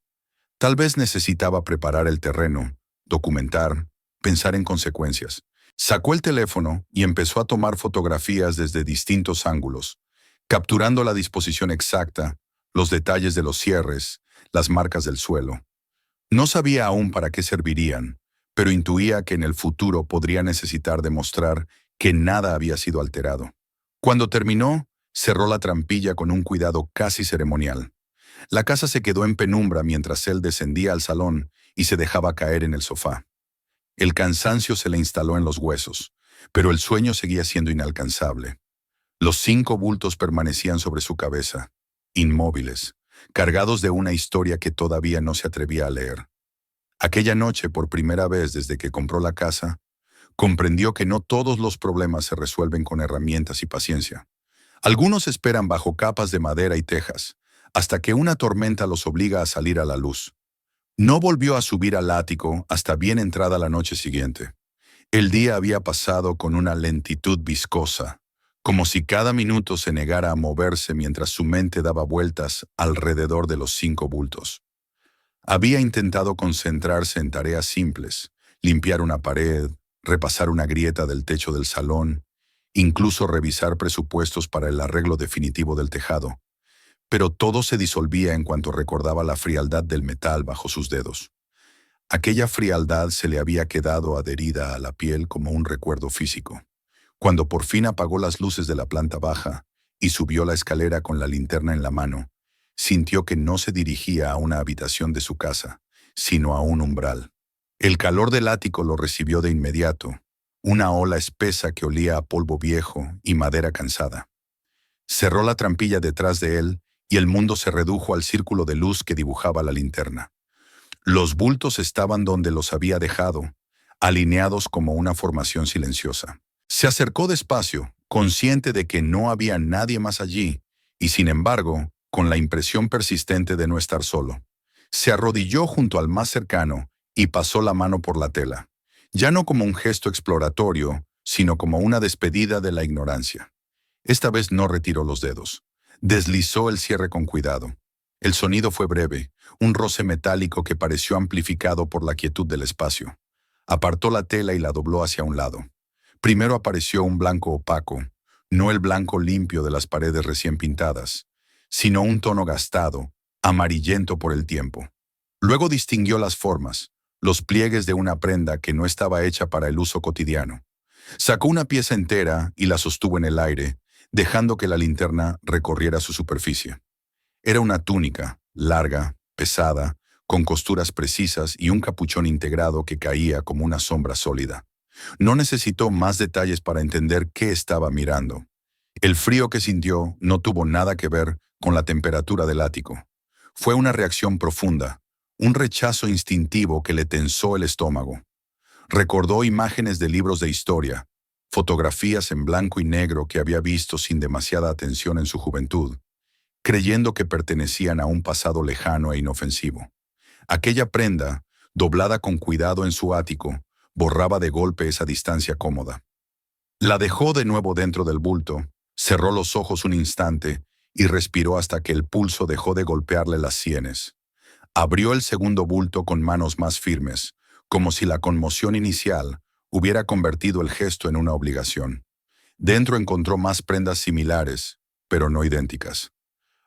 Tal vez necesitaba preparar el terreno, documentar, pensar en consecuencias. Sacó el teléfono y empezó a tomar fotografías desde distintos ángulos, capturando la disposición exacta, los detalles de los cierres, las marcas del suelo. No sabía aún para qué servirían, pero intuía que en el futuro podría necesitar demostrar que nada había sido alterado. Cuando terminó, cerró la trampilla con un cuidado casi ceremonial. La casa se quedó en penumbra mientras él descendía al salón y se dejaba caer en el sofá. El cansancio se le instaló en los huesos, pero el sueño seguía siendo inalcanzable. Los 5 bultos permanecían sobre su cabeza, inmóviles, cargados de una historia que todavía no se atrevía a leer. Aquella noche, por primera vez desde que compró la casa, comprendió que no todos los problemas se resuelven con herramientas y paciencia. Algunos esperan bajo capas de madera y tejas, hasta que una tormenta los obliga a salir a la luz. No volvió a subir al ático hasta bien entrada la noche siguiente. El día había pasado con una lentitud viscosa, como si cada minuto se negara a moverse mientras su mente daba vueltas alrededor de los 5 bultos. Había intentado concentrarse en tareas simples, limpiar una pared, repasar una grieta del techo del salón, incluso revisar presupuestos para el arreglo definitivo del tejado. Pero todo se disolvía en cuanto recordaba la frialdad del metal bajo sus dedos. Aquella frialdad se le había quedado adherida a la piel como un recuerdo físico. Cuando por fin apagó las luces de la planta baja y subió la escalera con la linterna en la mano, sintió que no se dirigía a una habitación de su casa, sino a un umbral. El calor del ático lo recibió de inmediato, una ola espesa que olía a polvo viejo y madera cansada. Cerró la trampilla detrás de él y el mundo se redujo al círculo de luz que dibujaba la linterna. Los bultos estaban donde los había dejado, alineados como una formación silenciosa. Se acercó despacio, consciente de que no había nadie más allí, y sin embargo, con la impresión persistente de no estar solo. Se arrodilló junto al más cercano y pasó la mano por la tela, ya no como un gesto exploratorio, sino como una despedida de la ignorancia. Esta vez no retiró los dedos. Deslizó el cierre con cuidado. El sonido fue breve, un roce metálico que pareció amplificado por la quietud del espacio. Apartó la tela y la dobló hacia un lado. Primero apareció un blanco opaco, no el blanco limpio de las paredes recién pintadas, sino un tono gastado, amarillento por el tiempo. Luego distinguió las formas, los pliegues de una prenda que no estaba hecha para el uso cotidiano. Sacó una pieza entera y la sostuvo en el aire, dejando que la linterna recorriera su superficie. Era una túnica, larga, pesada, con costuras precisas y un capuchón integrado que caía como una sombra sólida. No necesitó más detalles para entender qué estaba mirando. El frío que sintió no tuvo nada que ver con la temperatura del ático. Fue una reacción profunda, un rechazo instintivo que le tensó el estómago. Recordó imágenes de libros de historia, fotografías en blanco y negro que había visto sin demasiada atención en su juventud, creyendo que pertenecían a un pasado lejano e inofensivo. Aquella prenda, doblada con cuidado en su ático, borraba de golpe esa distancia cómoda. La dejó de nuevo dentro del bulto, cerró los ojos un instante y respiró hasta que el pulso dejó de golpearle las sienes. Abrió el segundo bulto con manos más firmes, como si la conmoción inicial hubiera convertido el gesto en una obligación. Dentro encontró más prendas similares, pero no idénticas.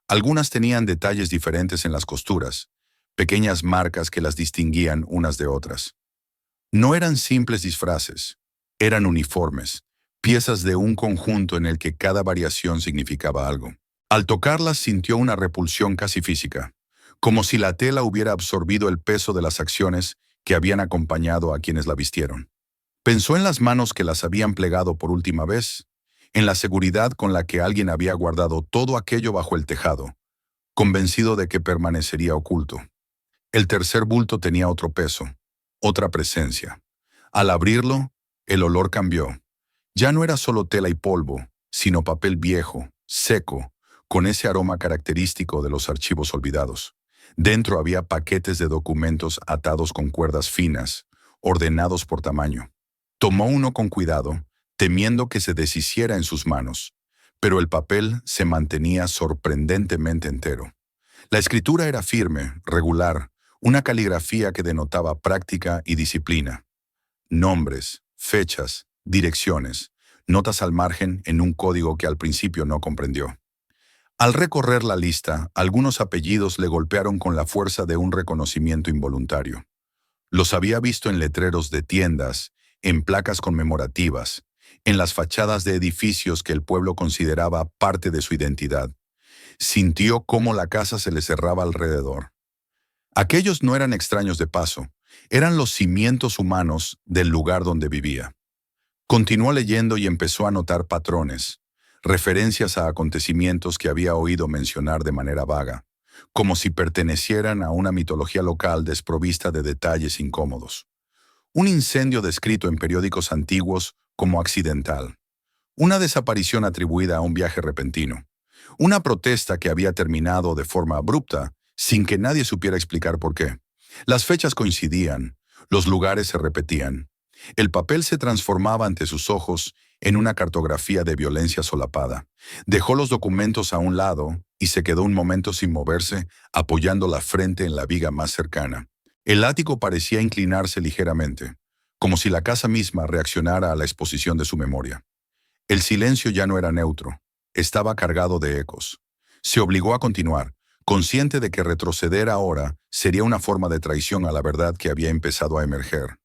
Algunas tenían detalles diferentes en las costuras, pequeñas marcas que las distinguían unas de otras. No eran simples disfraces, eran uniformes, piezas de un conjunto en el que cada variación significaba algo. Al tocarlas sintió una repulsión casi física, como si la tela hubiera absorbido el peso de las acciones que habían acompañado a quienes la vistieron. Pensó en las manos que las habían plegado por última vez, en la seguridad con la que alguien había guardado todo aquello bajo el tejado, convencido de que permanecería oculto. El tercer bulto tenía otro peso, otra presencia. Al abrirlo, el olor cambió. Ya no era solo tela y polvo, sino papel viejo, seco, con ese aroma característico de los archivos olvidados. Dentro había paquetes de documentos atados con cuerdas finas, ordenados por tamaño. Tomó uno con cuidado, temiendo que se deshiciera en sus manos, pero el papel se mantenía sorprendentemente entero. La escritura era firme, regular, una caligrafía que denotaba práctica y disciplina. Nombres, fechas, direcciones, notas al margen en un código que al principio no comprendió. Al recorrer la lista, algunos apellidos le golpearon con la fuerza de un reconocimiento involuntario. Los había visto en letreros de tiendas, en placas conmemorativas, en las fachadas de edificios que el pueblo consideraba parte de su identidad. Sintió cómo la casa se le cerraba alrededor. Aquellos no eran extraños de paso, eran los cimientos humanos del lugar donde vivía. Continuó leyendo y empezó a notar patrones, referencias a acontecimientos que había oído mencionar de manera vaga, como si pertenecieran a una mitología local desprovista de detalles incómodos. Un incendio descrito en periódicos antiguos como accidental. Una desaparición atribuida a un viaje repentino. Una protesta que había terminado de forma abrupta, sin que nadie supiera explicar por qué. Las fechas coincidían, los lugares se repetían. El papel se transformaba ante sus ojos en una cartografía de violencia solapada. Dejó los documentos a un lado y se quedó un momento sin moverse, apoyando la frente en la viga más cercana. El ático parecía inclinarse ligeramente, como si la casa misma reaccionara a la exposición de su memoria. El silencio ya no era neutro, estaba cargado de ecos. Se obligó a continuar, consciente de que retroceder ahora sería una forma de traición a la verdad que había empezado a emerger.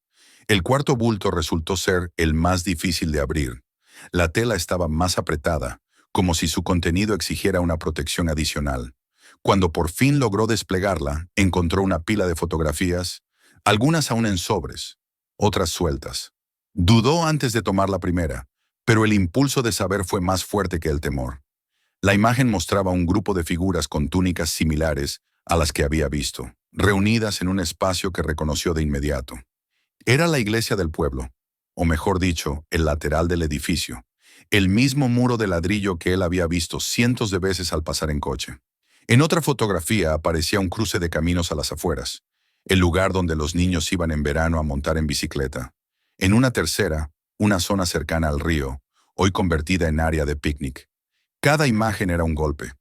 El cuarto bulto resultó ser el más difícil de abrir. La tela estaba más apretada, como si su contenido exigiera una protección adicional. Cuando por fin logró desplegarla, encontró una pila de fotografías, algunas aún en sobres, otras sueltas. Dudó antes de tomar la primera, pero el impulso de saber fue más fuerte que el temor. La imagen mostraba un grupo de figuras con túnicas similares a las que había visto, reunidas en un espacio que reconoció de inmediato. Era la iglesia del pueblo, o mejor dicho, el lateral del edificio, el mismo muro de ladrillo que él había visto cientos de veces al pasar en coche. En otra fotografía aparecía un cruce de caminos a las afueras, el lugar donde los niños iban en verano a montar en bicicleta. En una tercera, una zona cercana al río, hoy convertida en área de picnic. Cada imagen era un golpe.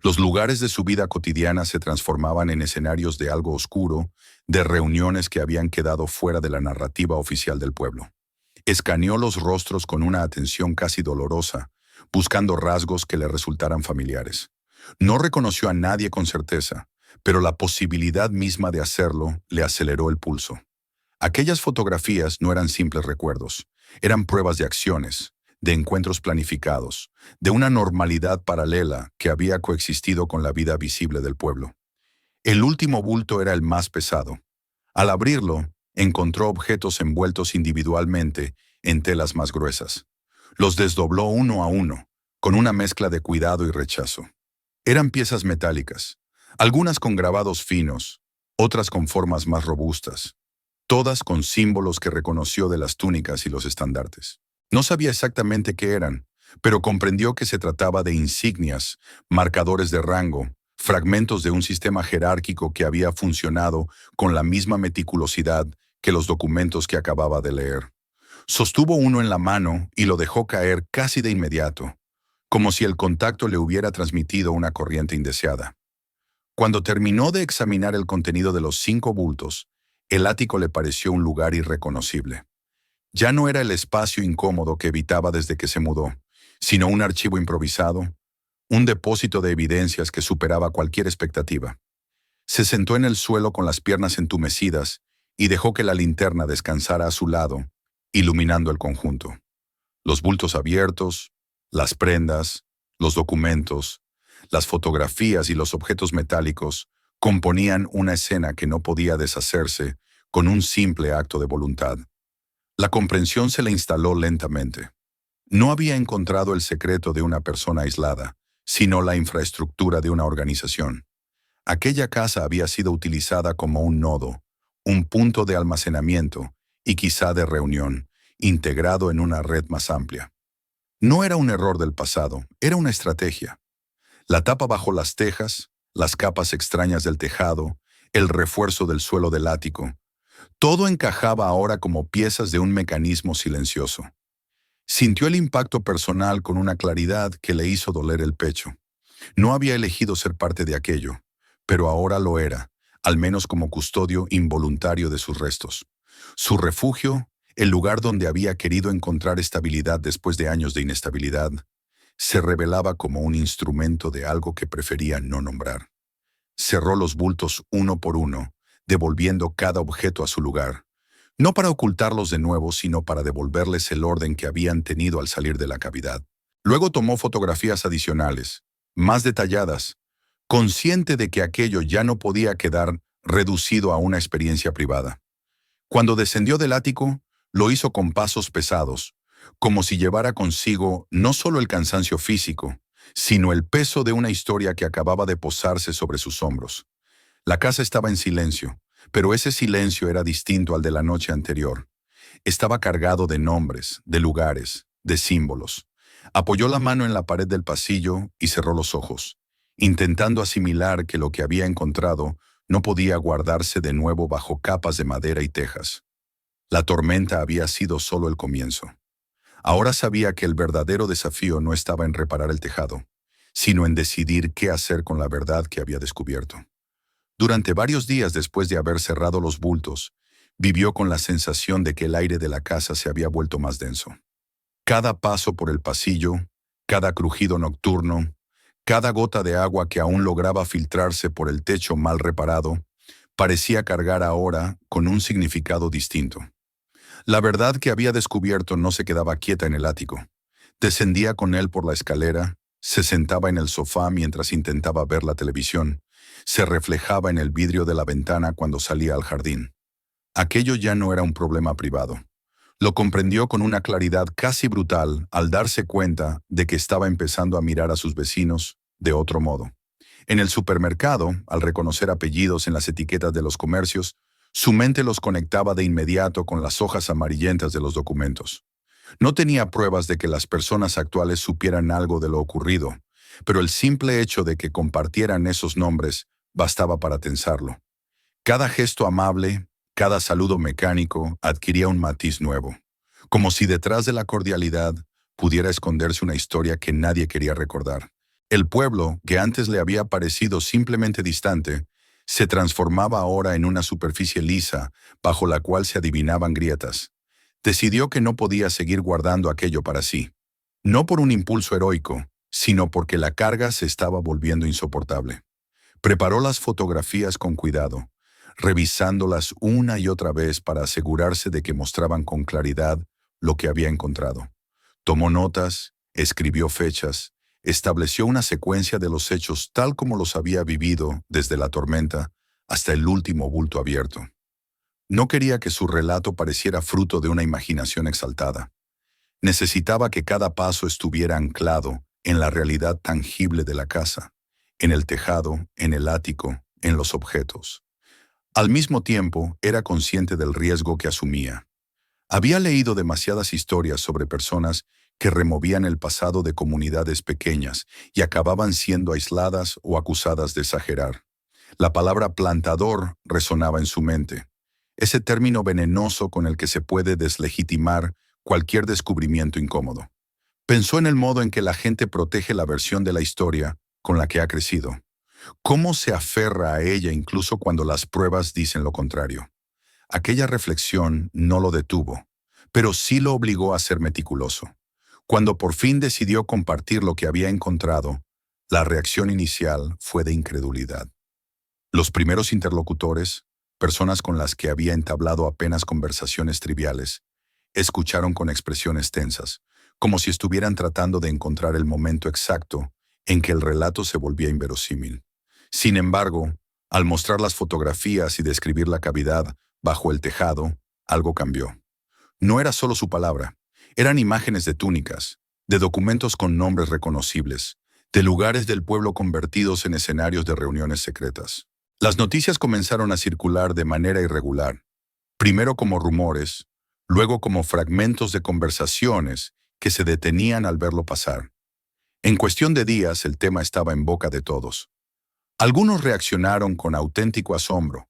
Los lugares de su vida cotidiana se transformaban en escenarios de algo oscuro, de reuniones que habían quedado fuera de la narrativa oficial del pueblo. Escaneó los rostros con una atención casi dolorosa, buscando rasgos que le resultaran familiares. No reconoció a nadie con certeza, pero la posibilidad misma de hacerlo le aceleró el pulso. Aquellas fotografías no eran simples recuerdos, eran pruebas de acciones, de encuentros planificados, de una normalidad paralela que había coexistido con la vida visible del pueblo. El último bulto era el más pesado. Al abrirlo, encontró objetos envueltos individualmente en telas más gruesas. Los desdobló uno a uno, con una mezcla de cuidado y rechazo. Eran piezas metálicas, algunas con grabados finos, otras con formas más robustas, todas con símbolos que reconoció de las túnicas y los estandartes. No sabía exactamente qué eran, pero comprendió que se trataba de insignias, marcadores de rango, fragmentos de un sistema jerárquico que había funcionado con la misma meticulosidad que los documentos que acababa de leer. Sostuvo uno en la mano y lo dejó caer casi de inmediato, como si el contacto le hubiera transmitido una corriente indeseada. Cuando terminó de examinar el contenido de los 5 bultos, el ático le pareció un lugar irreconocible. Ya no era el espacio incómodo que evitaba desde que se mudó, sino un archivo improvisado, un depósito de evidencias que superaba cualquier expectativa. Se sentó en el suelo con las piernas entumecidas y dejó que la linterna descansara a su lado, iluminando el conjunto. Los bultos abiertos, las prendas, los documentos, las fotografías y los objetos metálicos componían una escena que no podía deshacerse con un simple acto de voluntad. La comprensión se le instaló lentamente. No había encontrado el secreto de una persona aislada, sino la infraestructura de una organización. Aquella casa había sido utilizada como un nodo, un punto de almacenamiento y quizá de reunión, integrado en una red más amplia. No era un error del pasado, era una estrategia. La tapa bajo las tejas, las capas extrañas del tejado, el refuerzo del suelo del ático, todo encajaba ahora como piezas de un mecanismo silencioso. Sintió el impacto personal con una claridad que le hizo doler el pecho. No había elegido ser parte de aquello, pero ahora lo era, al menos como custodio involuntario de sus restos. Su refugio, el lugar donde había querido encontrar estabilidad después de años de inestabilidad, se revelaba como un instrumento de algo que prefería no nombrar. Cerró los bultos uno por uno, devolviendo cada objeto a su lugar, no para ocultarlos de nuevo, sino para devolverles el orden que habían tenido al salir de la cavidad. Luego tomó fotografías adicionales, más detalladas, consciente de que aquello ya no podía quedar reducido a una experiencia privada. Cuando descendió del ático, lo hizo con pasos pesados, como si llevara consigo no solo el cansancio físico, sino el peso de una historia que acababa de posarse sobre sus hombros. La casa estaba en silencio, pero ese silencio era distinto al de la noche anterior. Estaba cargado de nombres, de lugares, de símbolos. Apoyó la mano en la pared del pasillo y cerró los ojos, intentando asimilar que lo que había encontrado no podía guardarse de nuevo bajo capas de madera y tejas. La tormenta había sido solo el comienzo. Ahora sabía que el verdadero desafío no estaba en reparar el tejado, sino en decidir qué hacer con la verdad que había descubierto. Durante varios días después de haber cerrado los bultos, vivió con la sensación de que el aire de la casa se había vuelto más denso. Cada paso por el pasillo, cada crujido nocturno, cada gota de agua que aún lograba filtrarse por el techo mal reparado, parecía cargar ahora con un significado distinto. La verdad que había descubierto no se quedaba quieta en el ático. Descendía con él por la escalera, se sentaba en el sofá mientras intentaba ver la televisión, se reflejaba en el vidrio de la ventana cuando salía al jardín. Aquello ya no era un problema privado. Lo comprendió con una claridad casi brutal al darse cuenta de que estaba empezando a mirar a sus vecinos de otro modo. En el supermercado, al reconocer apellidos en las etiquetas de los comercios, su mente los conectaba de inmediato con las hojas amarillentas de los documentos. No tenía pruebas de que las personas actuales supieran algo de lo ocurrido, pero el simple hecho de que compartieran esos nombres bastaba para tensarlo. Cada gesto amable, cada saludo mecánico adquiría un matiz nuevo, como si detrás de la cordialidad pudiera esconderse una historia que nadie quería recordar. El pueblo, que antes le había parecido simplemente distante, se transformaba ahora en una superficie lisa bajo la cual se adivinaban grietas. Decidió que no podía seguir guardando aquello para sí. No por un impulso heroico, sino porque la carga se estaba volviendo insoportable. Preparó las fotografías con cuidado, revisándolas una y otra vez para asegurarse de que mostraban con claridad lo que había encontrado. Tomó notas, escribió fechas, estableció una secuencia de los hechos tal como los había vivido desde la tormenta hasta el último bulto abierto. No quería que su relato pareciera fruto de una imaginación exaltada. Necesitaba que cada paso estuviera anclado en la realidad tangible de la casa, en el tejado, en el ático, en los objetos. Al mismo tiempo, era consciente del riesgo que asumía. Había leído demasiadas historias sobre personas que removían el pasado de comunidades pequeñas y acababan siendo aisladas o acusadas de exagerar. La palabra plantador resonaba en su mente, ese término venenoso con el que se puede deslegitimar cualquier descubrimiento incómodo. Pensó en el modo en que la gente protege la versión de la historia con la que ha crecido. ¿Cómo se aferra a ella incluso cuando las pruebas dicen lo contrario? Aquella reflexión no lo detuvo, pero sí lo obligó a ser meticuloso. Cuando por fin decidió compartir lo que había encontrado, la reacción inicial fue de incredulidad. Los primeros interlocutores, personas con las que había entablado apenas conversaciones triviales, escucharon con expresiones tensas, como si estuvieran tratando de encontrar el momento exacto en que el relato se volvía inverosímil. Sin embargo, al mostrar las fotografías y describir la cavidad bajo el tejado, algo cambió. No era solo su palabra, eran imágenes de túnicas, de documentos con nombres reconocibles, de lugares del pueblo convertidos en escenarios de reuniones secretas. Las noticias comenzaron a circular de manera irregular, primero como rumores, luego como fragmentos de conversaciones que se detenían al verlo pasar. En cuestión de días el tema estaba en boca de todos. Algunos reaccionaron con auténtico asombro,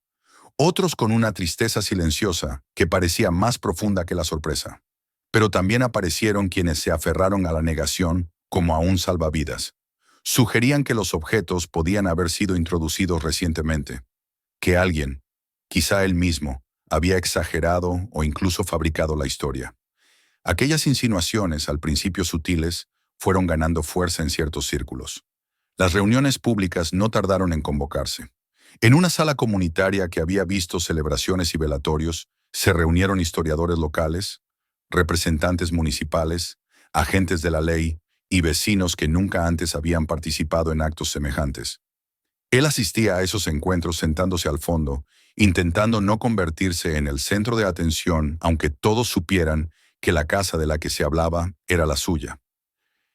otros con una tristeza silenciosa que parecía más profunda que la sorpresa. Pero también aparecieron quienes se aferraron a la negación como a un salvavidas. Sugerían que los objetos podían haber sido introducidos recientemente, que alguien, quizá él mismo, había exagerado o incluso fabricado la historia. Aquellas insinuaciones, al principio sutiles, fueron ganando fuerza en ciertos círculos. Las reuniones públicas no tardaron en convocarse. En una sala comunitaria que había visto celebraciones y velatorios, se reunieron historiadores locales, representantes municipales, agentes de la ley y vecinos que nunca antes habían participado en actos semejantes. Él asistía a esos encuentros sentándose al fondo, intentando no convertirse en el centro de atención, aunque todos supieran que la casa de la que se hablaba era la suya.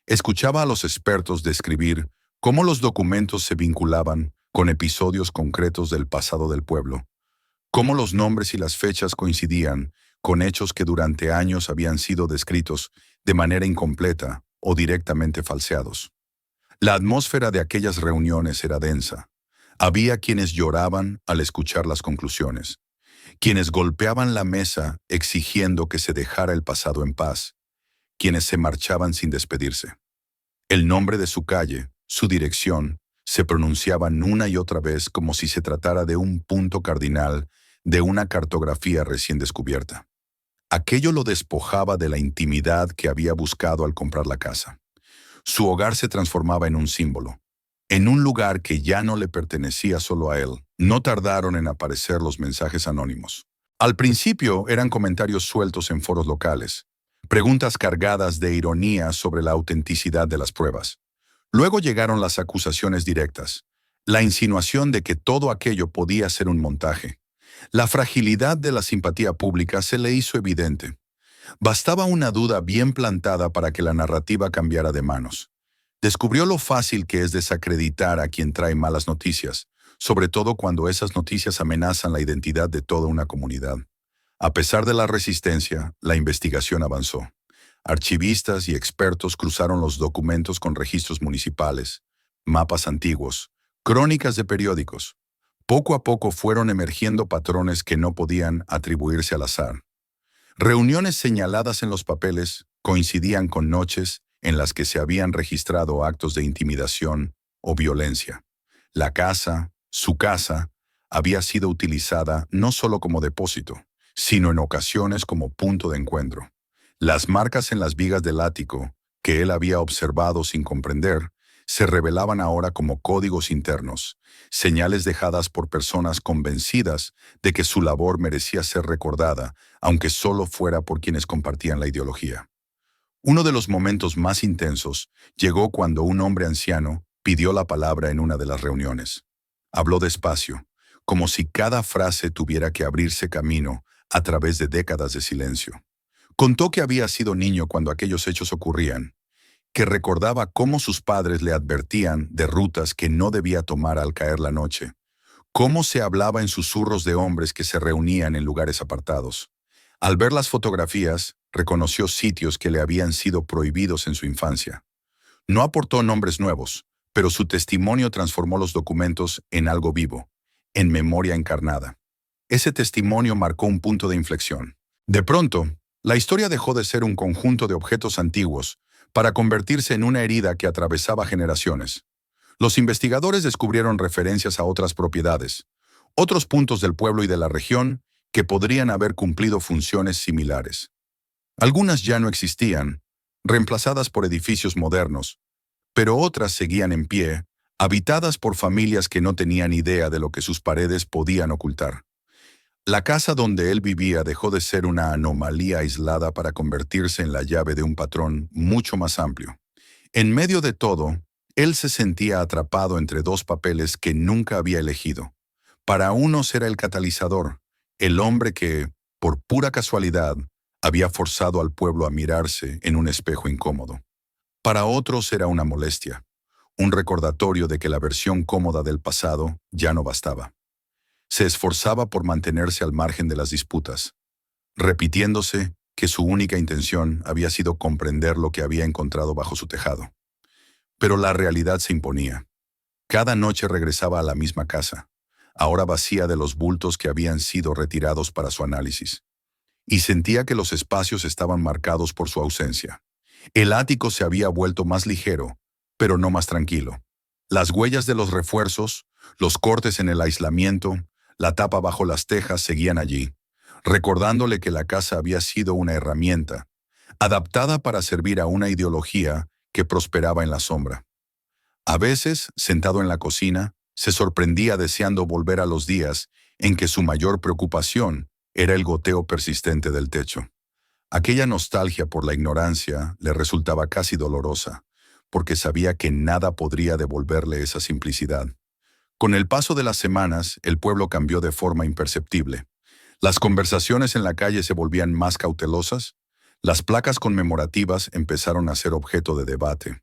Escuchaba a los expertos describir cómo los documentos se vinculaban con episodios concretos del pasado del pueblo, cómo los nombres y las fechas coincidían con hechos que durante años habían sido descritos de manera incompleta o directamente falseados. La atmósfera de aquellas reuniones era densa. Había quienes lloraban al escuchar las conclusiones, quienes golpeaban la mesa exigiendo que se dejara el pasado en paz, quienes se marchaban sin despedirse. El nombre de su calle, su dirección, se pronunciaban una y otra vez como si se tratara de un punto cardinal de una cartografía recién descubierta. Aquello lo despojaba de la intimidad que había buscado al comprar la casa. Su hogar se transformaba en un símbolo, en un lugar que ya no le pertenecía solo a él. No tardaron en aparecer los mensajes anónimos. Al principio eran comentarios sueltos en foros locales, preguntas cargadas de ironía sobre la autenticidad de las pruebas. Luego llegaron las acusaciones directas, la insinuación de que todo aquello podía ser un montaje. La fragilidad de la simpatía pública se le hizo evidente. Bastaba una duda bien plantada para que la narrativa cambiara de manos. Descubrió lo fácil que es desacreditar a quien trae malas noticias, sobre todo cuando esas noticias amenazan la identidad de toda una comunidad. A pesar de la resistencia, la investigación avanzó. Archivistas y expertos cruzaron los documentos con registros municipales, mapas antiguos, crónicas de periódicos. Poco a poco fueron emergiendo patrones que no podían atribuirse al azar. Reuniones señaladas en los papeles coincidían con noches en las que se habían registrado actos de intimidación o violencia. La casa, su casa, había sido utilizada no solo como depósito, sino en ocasiones como punto de encuentro. Las marcas en las vigas del ático, que él había observado sin comprender, se revelaban ahora como códigos internos, señales dejadas por personas convencidas de que su labor merecía ser recordada, aunque solo fuera por quienes compartían la ideología. Uno de los momentos más intensos llegó cuando un hombre anciano pidió la palabra en una de las reuniones. Habló despacio, como si cada frase tuviera que abrirse camino a través de décadas de silencio. Contó que había sido niño cuando aquellos hechos ocurrían, que recordaba cómo sus padres le advertían de rutas que no debía tomar al caer la noche, cómo se hablaba en susurros de hombres que se reunían en lugares apartados. Al ver las fotografías, reconoció sitios que le habían sido prohibidos en su infancia. No aportó nombres nuevos, pero su testimonio transformó los documentos en algo vivo, en memoria encarnada. Ese testimonio marcó un punto de inflexión. De pronto, la historia dejó de ser un conjunto de objetos antiguos para convertirse en una herida que atravesaba generaciones. Los investigadores descubrieron referencias a otras propiedades, otros puntos del pueblo y de la región que podrían haber cumplido funciones similares. Algunas ya no existían, reemplazadas por edificios modernos, pero otras seguían en pie, habitadas por familias que no tenían idea de lo que sus paredes podían ocultar. La casa donde él vivía dejó de ser una anomalía aislada para convertirse en la llave de un patrón mucho más amplio. En medio de todo, él se sentía atrapado entre dos papeles que nunca había elegido. Para unos era el catalizador, el hombre que, por pura casualidad, había forzado al pueblo a mirarse en un espejo incómodo. Para otros era una molestia, un recordatorio de que la versión cómoda del pasado ya no bastaba. Se esforzaba por mantenerse al margen de las disputas, repitiéndose que su única intención había sido comprender lo que había encontrado bajo su tejado. Pero la realidad se imponía. Cada noche regresaba a la misma casa, ahora vacía de los bultos que habían sido retirados para su análisis, y sentía que los espacios estaban marcados por su ausencia. El ático se había vuelto más ligero, pero no más tranquilo. Las huellas de los refuerzos, los cortes en el aislamiento, la tapa bajo las tejas seguían allí, recordándole que la casa había sido una herramienta, adaptada para servir a una ideología que prosperaba en la sombra. A veces, sentado en la cocina, se sorprendía deseando volver a los días en que su mayor preocupación era el goteo persistente del techo. Aquella nostalgia por la ignorancia le resultaba casi dolorosa, porque sabía que nada podría devolverle esa simplicidad. Con el paso de las semanas, el pueblo cambió de forma imperceptible. Las conversaciones en la calle se volvían más cautelosas, las placas conmemorativas empezaron a ser objeto de debate.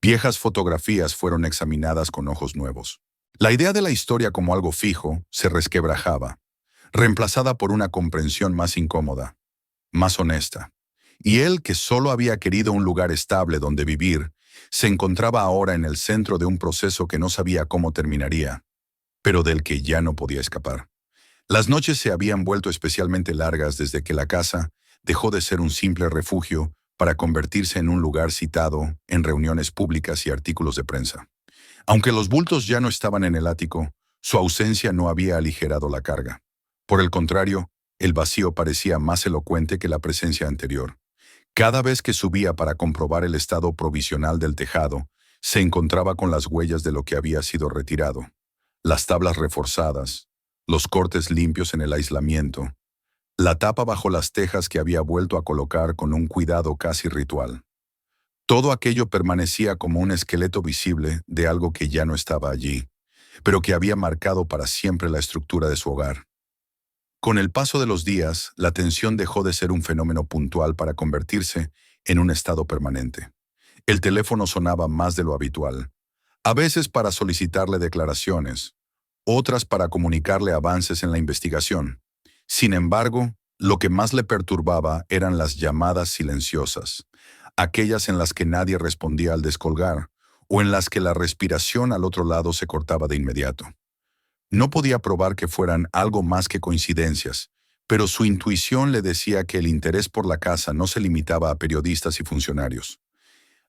Viejas fotografías fueron examinadas con ojos nuevos. La idea de la historia como algo fijo se resquebrajaba, reemplazada por una comprensión más incómoda, más honesta. Y él, que solo había querido un lugar estable donde vivir, se encontraba ahora en el centro de un proceso que no sabía cómo terminaría, pero del que ya no podía escapar. Las noches se habían vuelto especialmente largas desde que la casa dejó de ser un simple refugio para convertirse en un lugar citado en reuniones públicas y artículos de prensa. Aunque los bultos ya no estaban en el ático, su ausencia no había aligerado la carga. Por el contrario, el vacío parecía más elocuente que la presencia anterior. Cada vez que subía para comprobar el estado provisional del tejado, se encontraba con las huellas de lo que había sido retirado. Las tablas reforzadas, los cortes limpios en el aislamiento, la tapa bajo las tejas que había vuelto a colocar con un cuidado casi ritual. Todo aquello permanecía como un esqueleto visible de algo que ya no estaba allí, pero que había marcado para siempre la estructura de su hogar. Con el paso de los días, la tensión dejó de ser un fenómeno puntual para convertirse en un estado permanente. El teléfono sonaba más de lo habitual, a veces para solicitarle declaraciones, otras para comunicarle avances en la investigación. Sin embargo, lo que más le perturbaba eran las llamadas silenciosas, aquellas en las que nadie respondía al descolgar o en las que la respiración al otro lado se cortaba de inmediato. No podía probar que fueran algo más que coincidencias, pero su intuición le decía que el interés por la casa no se limitaba a periodistas y funcionarios.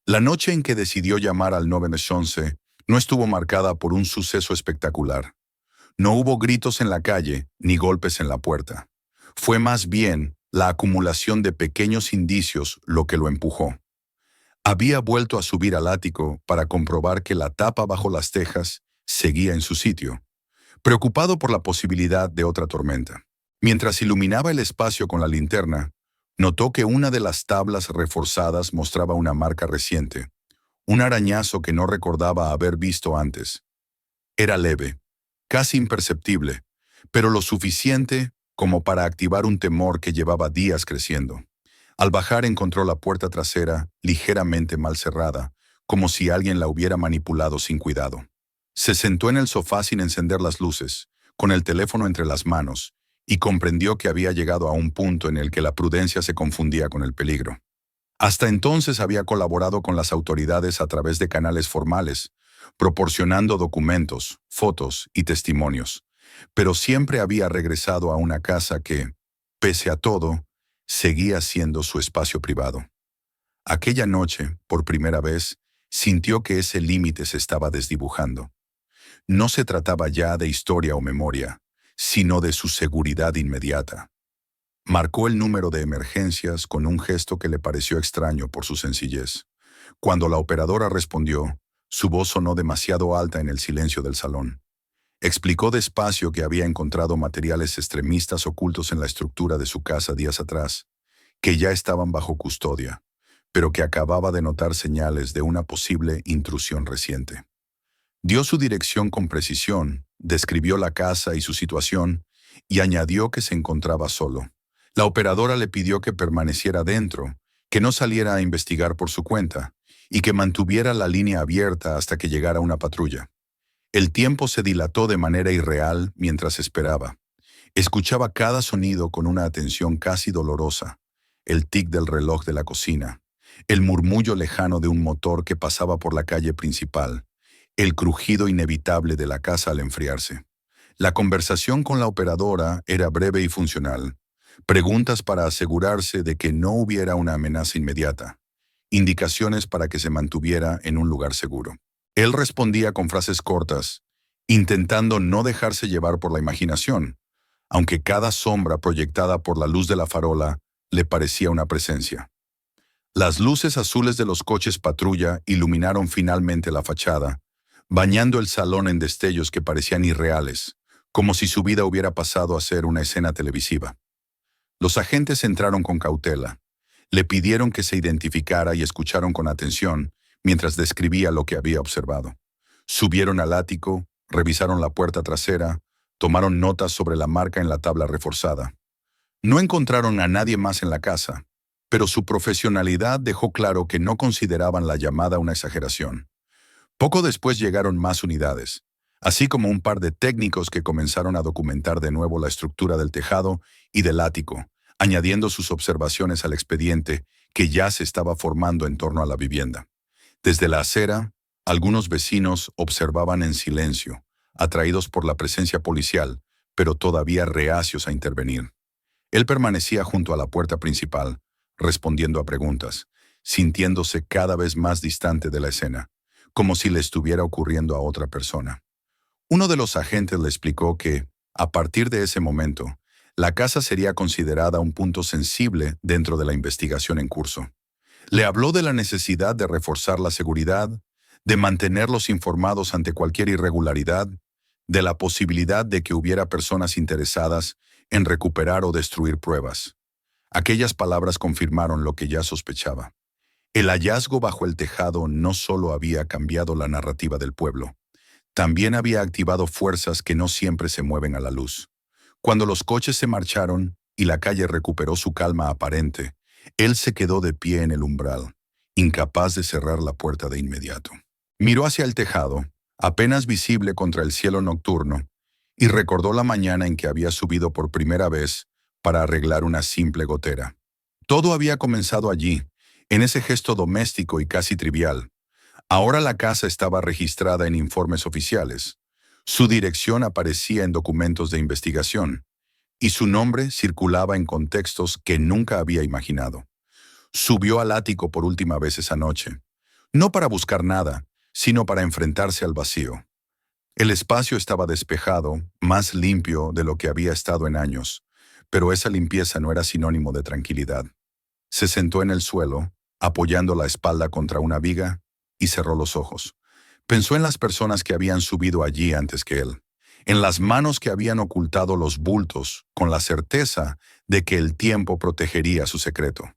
La noche en que decidió llamar al 911 no estuvo marcada por un suceso espectacular. No hubo gritos en la calle ni golpes en la puerta. Fue más bien la acumulación de pequeños indicios lo que lo empujó. Había vuelto a subir al ático para comprobar que la tapa bajo las tejas seguía en su sitio, preocupado por la posibilidad de otra tormenta. Mientras iluminaba el espacio con la linterna, notó que una de las tablas reforzadas mostraba una marca reciente, un arañazo que no recordaba haber visto antes. Era leve, casi imperceptible, pero lo suficiente como para activar un temor que llevaba días creciendo. Al bajar encontró la puerta trasera ligeramente mal cerrada, como si alguien la hubiera manipulado sin cuidado. Se sentó en el sofá sin encender las luces, con el teléfono entre las manos, y comprendió que había llegado a un punto en el que la prudencia se confundía con el peligro. Hasta entonces había colaborado con las autoridades a través de canales formales, proporcionando documentos, fotos y testimonios, pero siempre había regresado a una casa que, pese a todo, seguía siendo su espacio privado. Aquella noche, por primera vez, sintió que ese límite se estaba desdibujando. No se trataba ya de historia o memoria, sino de su seguridad inmediata. Marcó el número de emergencias con un gesto que le pareció extraño por su sencillez. Cuando la operadora respondió, su voz sonó demasiado alta en el silencio del salón. Explicó despacio que había encontrado materiales extremistas ocultos en la estructura de su casa días atrás, que ya estaban bajo custodia, pero que acababa de notar señales de una posible intrusión reciente. Dio su dirección con precisión, describió la casa y su situación, y añadió que se encontraba solo. La operadora le pidió que permaneciera dentro, que no saliera a investigar por su cuenta, y que mantuviera la línea abierta hasta que llegara una patrulla. El tiempo se dilató de manera irreal mientras esperaba. Escuchaba cada sonido con una atención casi dolorosa: el tic del reloj de la cocina, el murmullo lejano de un motor que pasaba por la calle principal, el crujido inevitable de la casa al enfriarse. La conversación con la operadora era breve y funcional. Preguntas para asegurarse de que no hubiera una amenaza inmediata. Indicaciones para que se mantuviera en un lugar seguro. Él respondía con frases cortas, intentando no dejarse llevar por la imaginación, aunque cada sombra proyectada por la luz de la farola le parecía una presencia. Las luces azules de los coches patrulla iluminaron finalmente la fachada, bañando el salón en destellos que parecían irreales, como si su vida hubiera pasado a ser una escena televisiva. Los agentes entraron con cautela. Le pidieron que se identificara y escucharon con atención mientras describía lo que había observado. Subieron al ático, revisaron la puerta trasera, tomaron notas sobre la marca en la tabla reforzada. No encontraron a nadie más en la casa, pero su profesionalidad dejó claro que no consideraban la llamada una exageración. Poco después llegaron más unidades, así como un par de técnicos que comenzaron a documentar de nuevo la estructura del tejado y del ático, añadiendo sus observaciones al expediente que ya se estaba formando en torno a la vivienda. Desde la acera, algunos vecinos observaban en silencio, atraídos por la presencia policial, pero todavía reacios a intervenir. Él permanecía junto a la puerta principal, respondiendo a preguntas, sintiéndose cada vez más distante de la escena, como si le estuviera ocurriendo a otra persona. Uno de los agentes le explicó que, a partir de ese momento, la casa sería considerada un punto sensible dentro de la investigación en curso. Le habló de la necesidad de reforzar la seguridad, de mantenerlos informados ante cualquier irregularidad, de la posibilidad de que hubiera personas interesadas en recuperar o destruir pruebas. Aquellas palabras confirmaron lo que ya sospechaba. El hallazgo bajo el tejado no solo había cambiado la narrativa del pueblo, también había activado fuerzas que no siempre se mueven a la luz. Cuando los coches se marcharon y la calle recuperó su calma aparente, él se quedó de pie en el umbral, incapaz de cerrar la puerta de inmediato. Miró hacia el tejado, apenas visible contra el cielo nocturno, y recordó la mañana en que había subido por primera vez para arreglar una simple gotera. Todo había comenzado allí, en ese gesto doméstico y casi trivial. Ahora la casa estaba registrada en informes oficiales. Su dirección aparecía en documentos de investigación, y su nombre circulaba en contextos que nunca había imaginado. Subió al ático por última vez esa noche. No para buscar nada, sino para enfrentarse al vacío. El espacio estaba despejado, más limpio de lo que había estado en años, pero esa limpieza no era sinónimo de tranquilidad. Se sentó en el suelo, apoyando la espalda contra una viga, y cerró los ojos. Pensó en las personas que habían subido allí antes que él, en las manos que habían ocultado los bultos, con la certeza de que el tiempo protegería su secreto.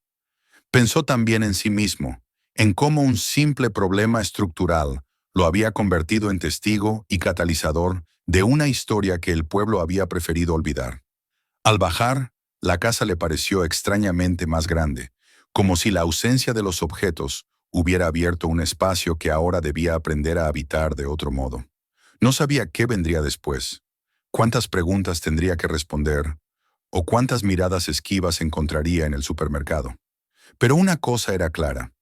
Pensó también en sí mismo, en cómo un simple problema estructural lo había convertido en testigo y catalizador de una historia que el pueblo había preferido olvidar. Al bajar, la casa le pareció extrañamente más grande, como si la ausencia de los objetos hubiera abierto un espacio que ahora debía aprender a habitar de otro modo. No sabía qué vendría después, cuántas preguntas tendría que responder, o cuántas miradas esquivas encontraría en el supermercado. Pero una cosa era clara.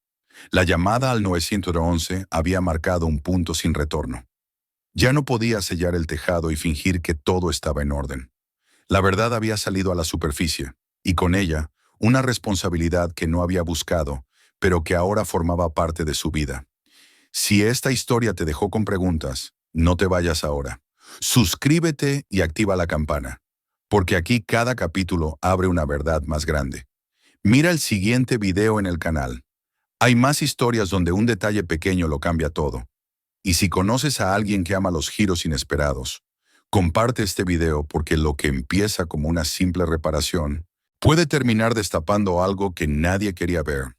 La llamada al 911 había marcado un punto sin retorno. Ya no podía sellar el tejado y fingir que todo estaba en orden. La verdad había salido a la superficie, y con ella, una responsabilidad que no había buscado, pero que ahora formaba parte de su vida. Si esta historia te dejó con preguntas, no te vayas ahora. Suscríbete y activa la campana, porque aquí cada capítulo abre una verdad más grande. Mira el siguiente video en el canal. Hay más historias donde un detalle pequeño lo cambia todo. Y si conoces a alguien que ama los giros inesperados, comparte este video porque lo que empieza como una simple reparación puede terminar destapando algo que nadie quería ver.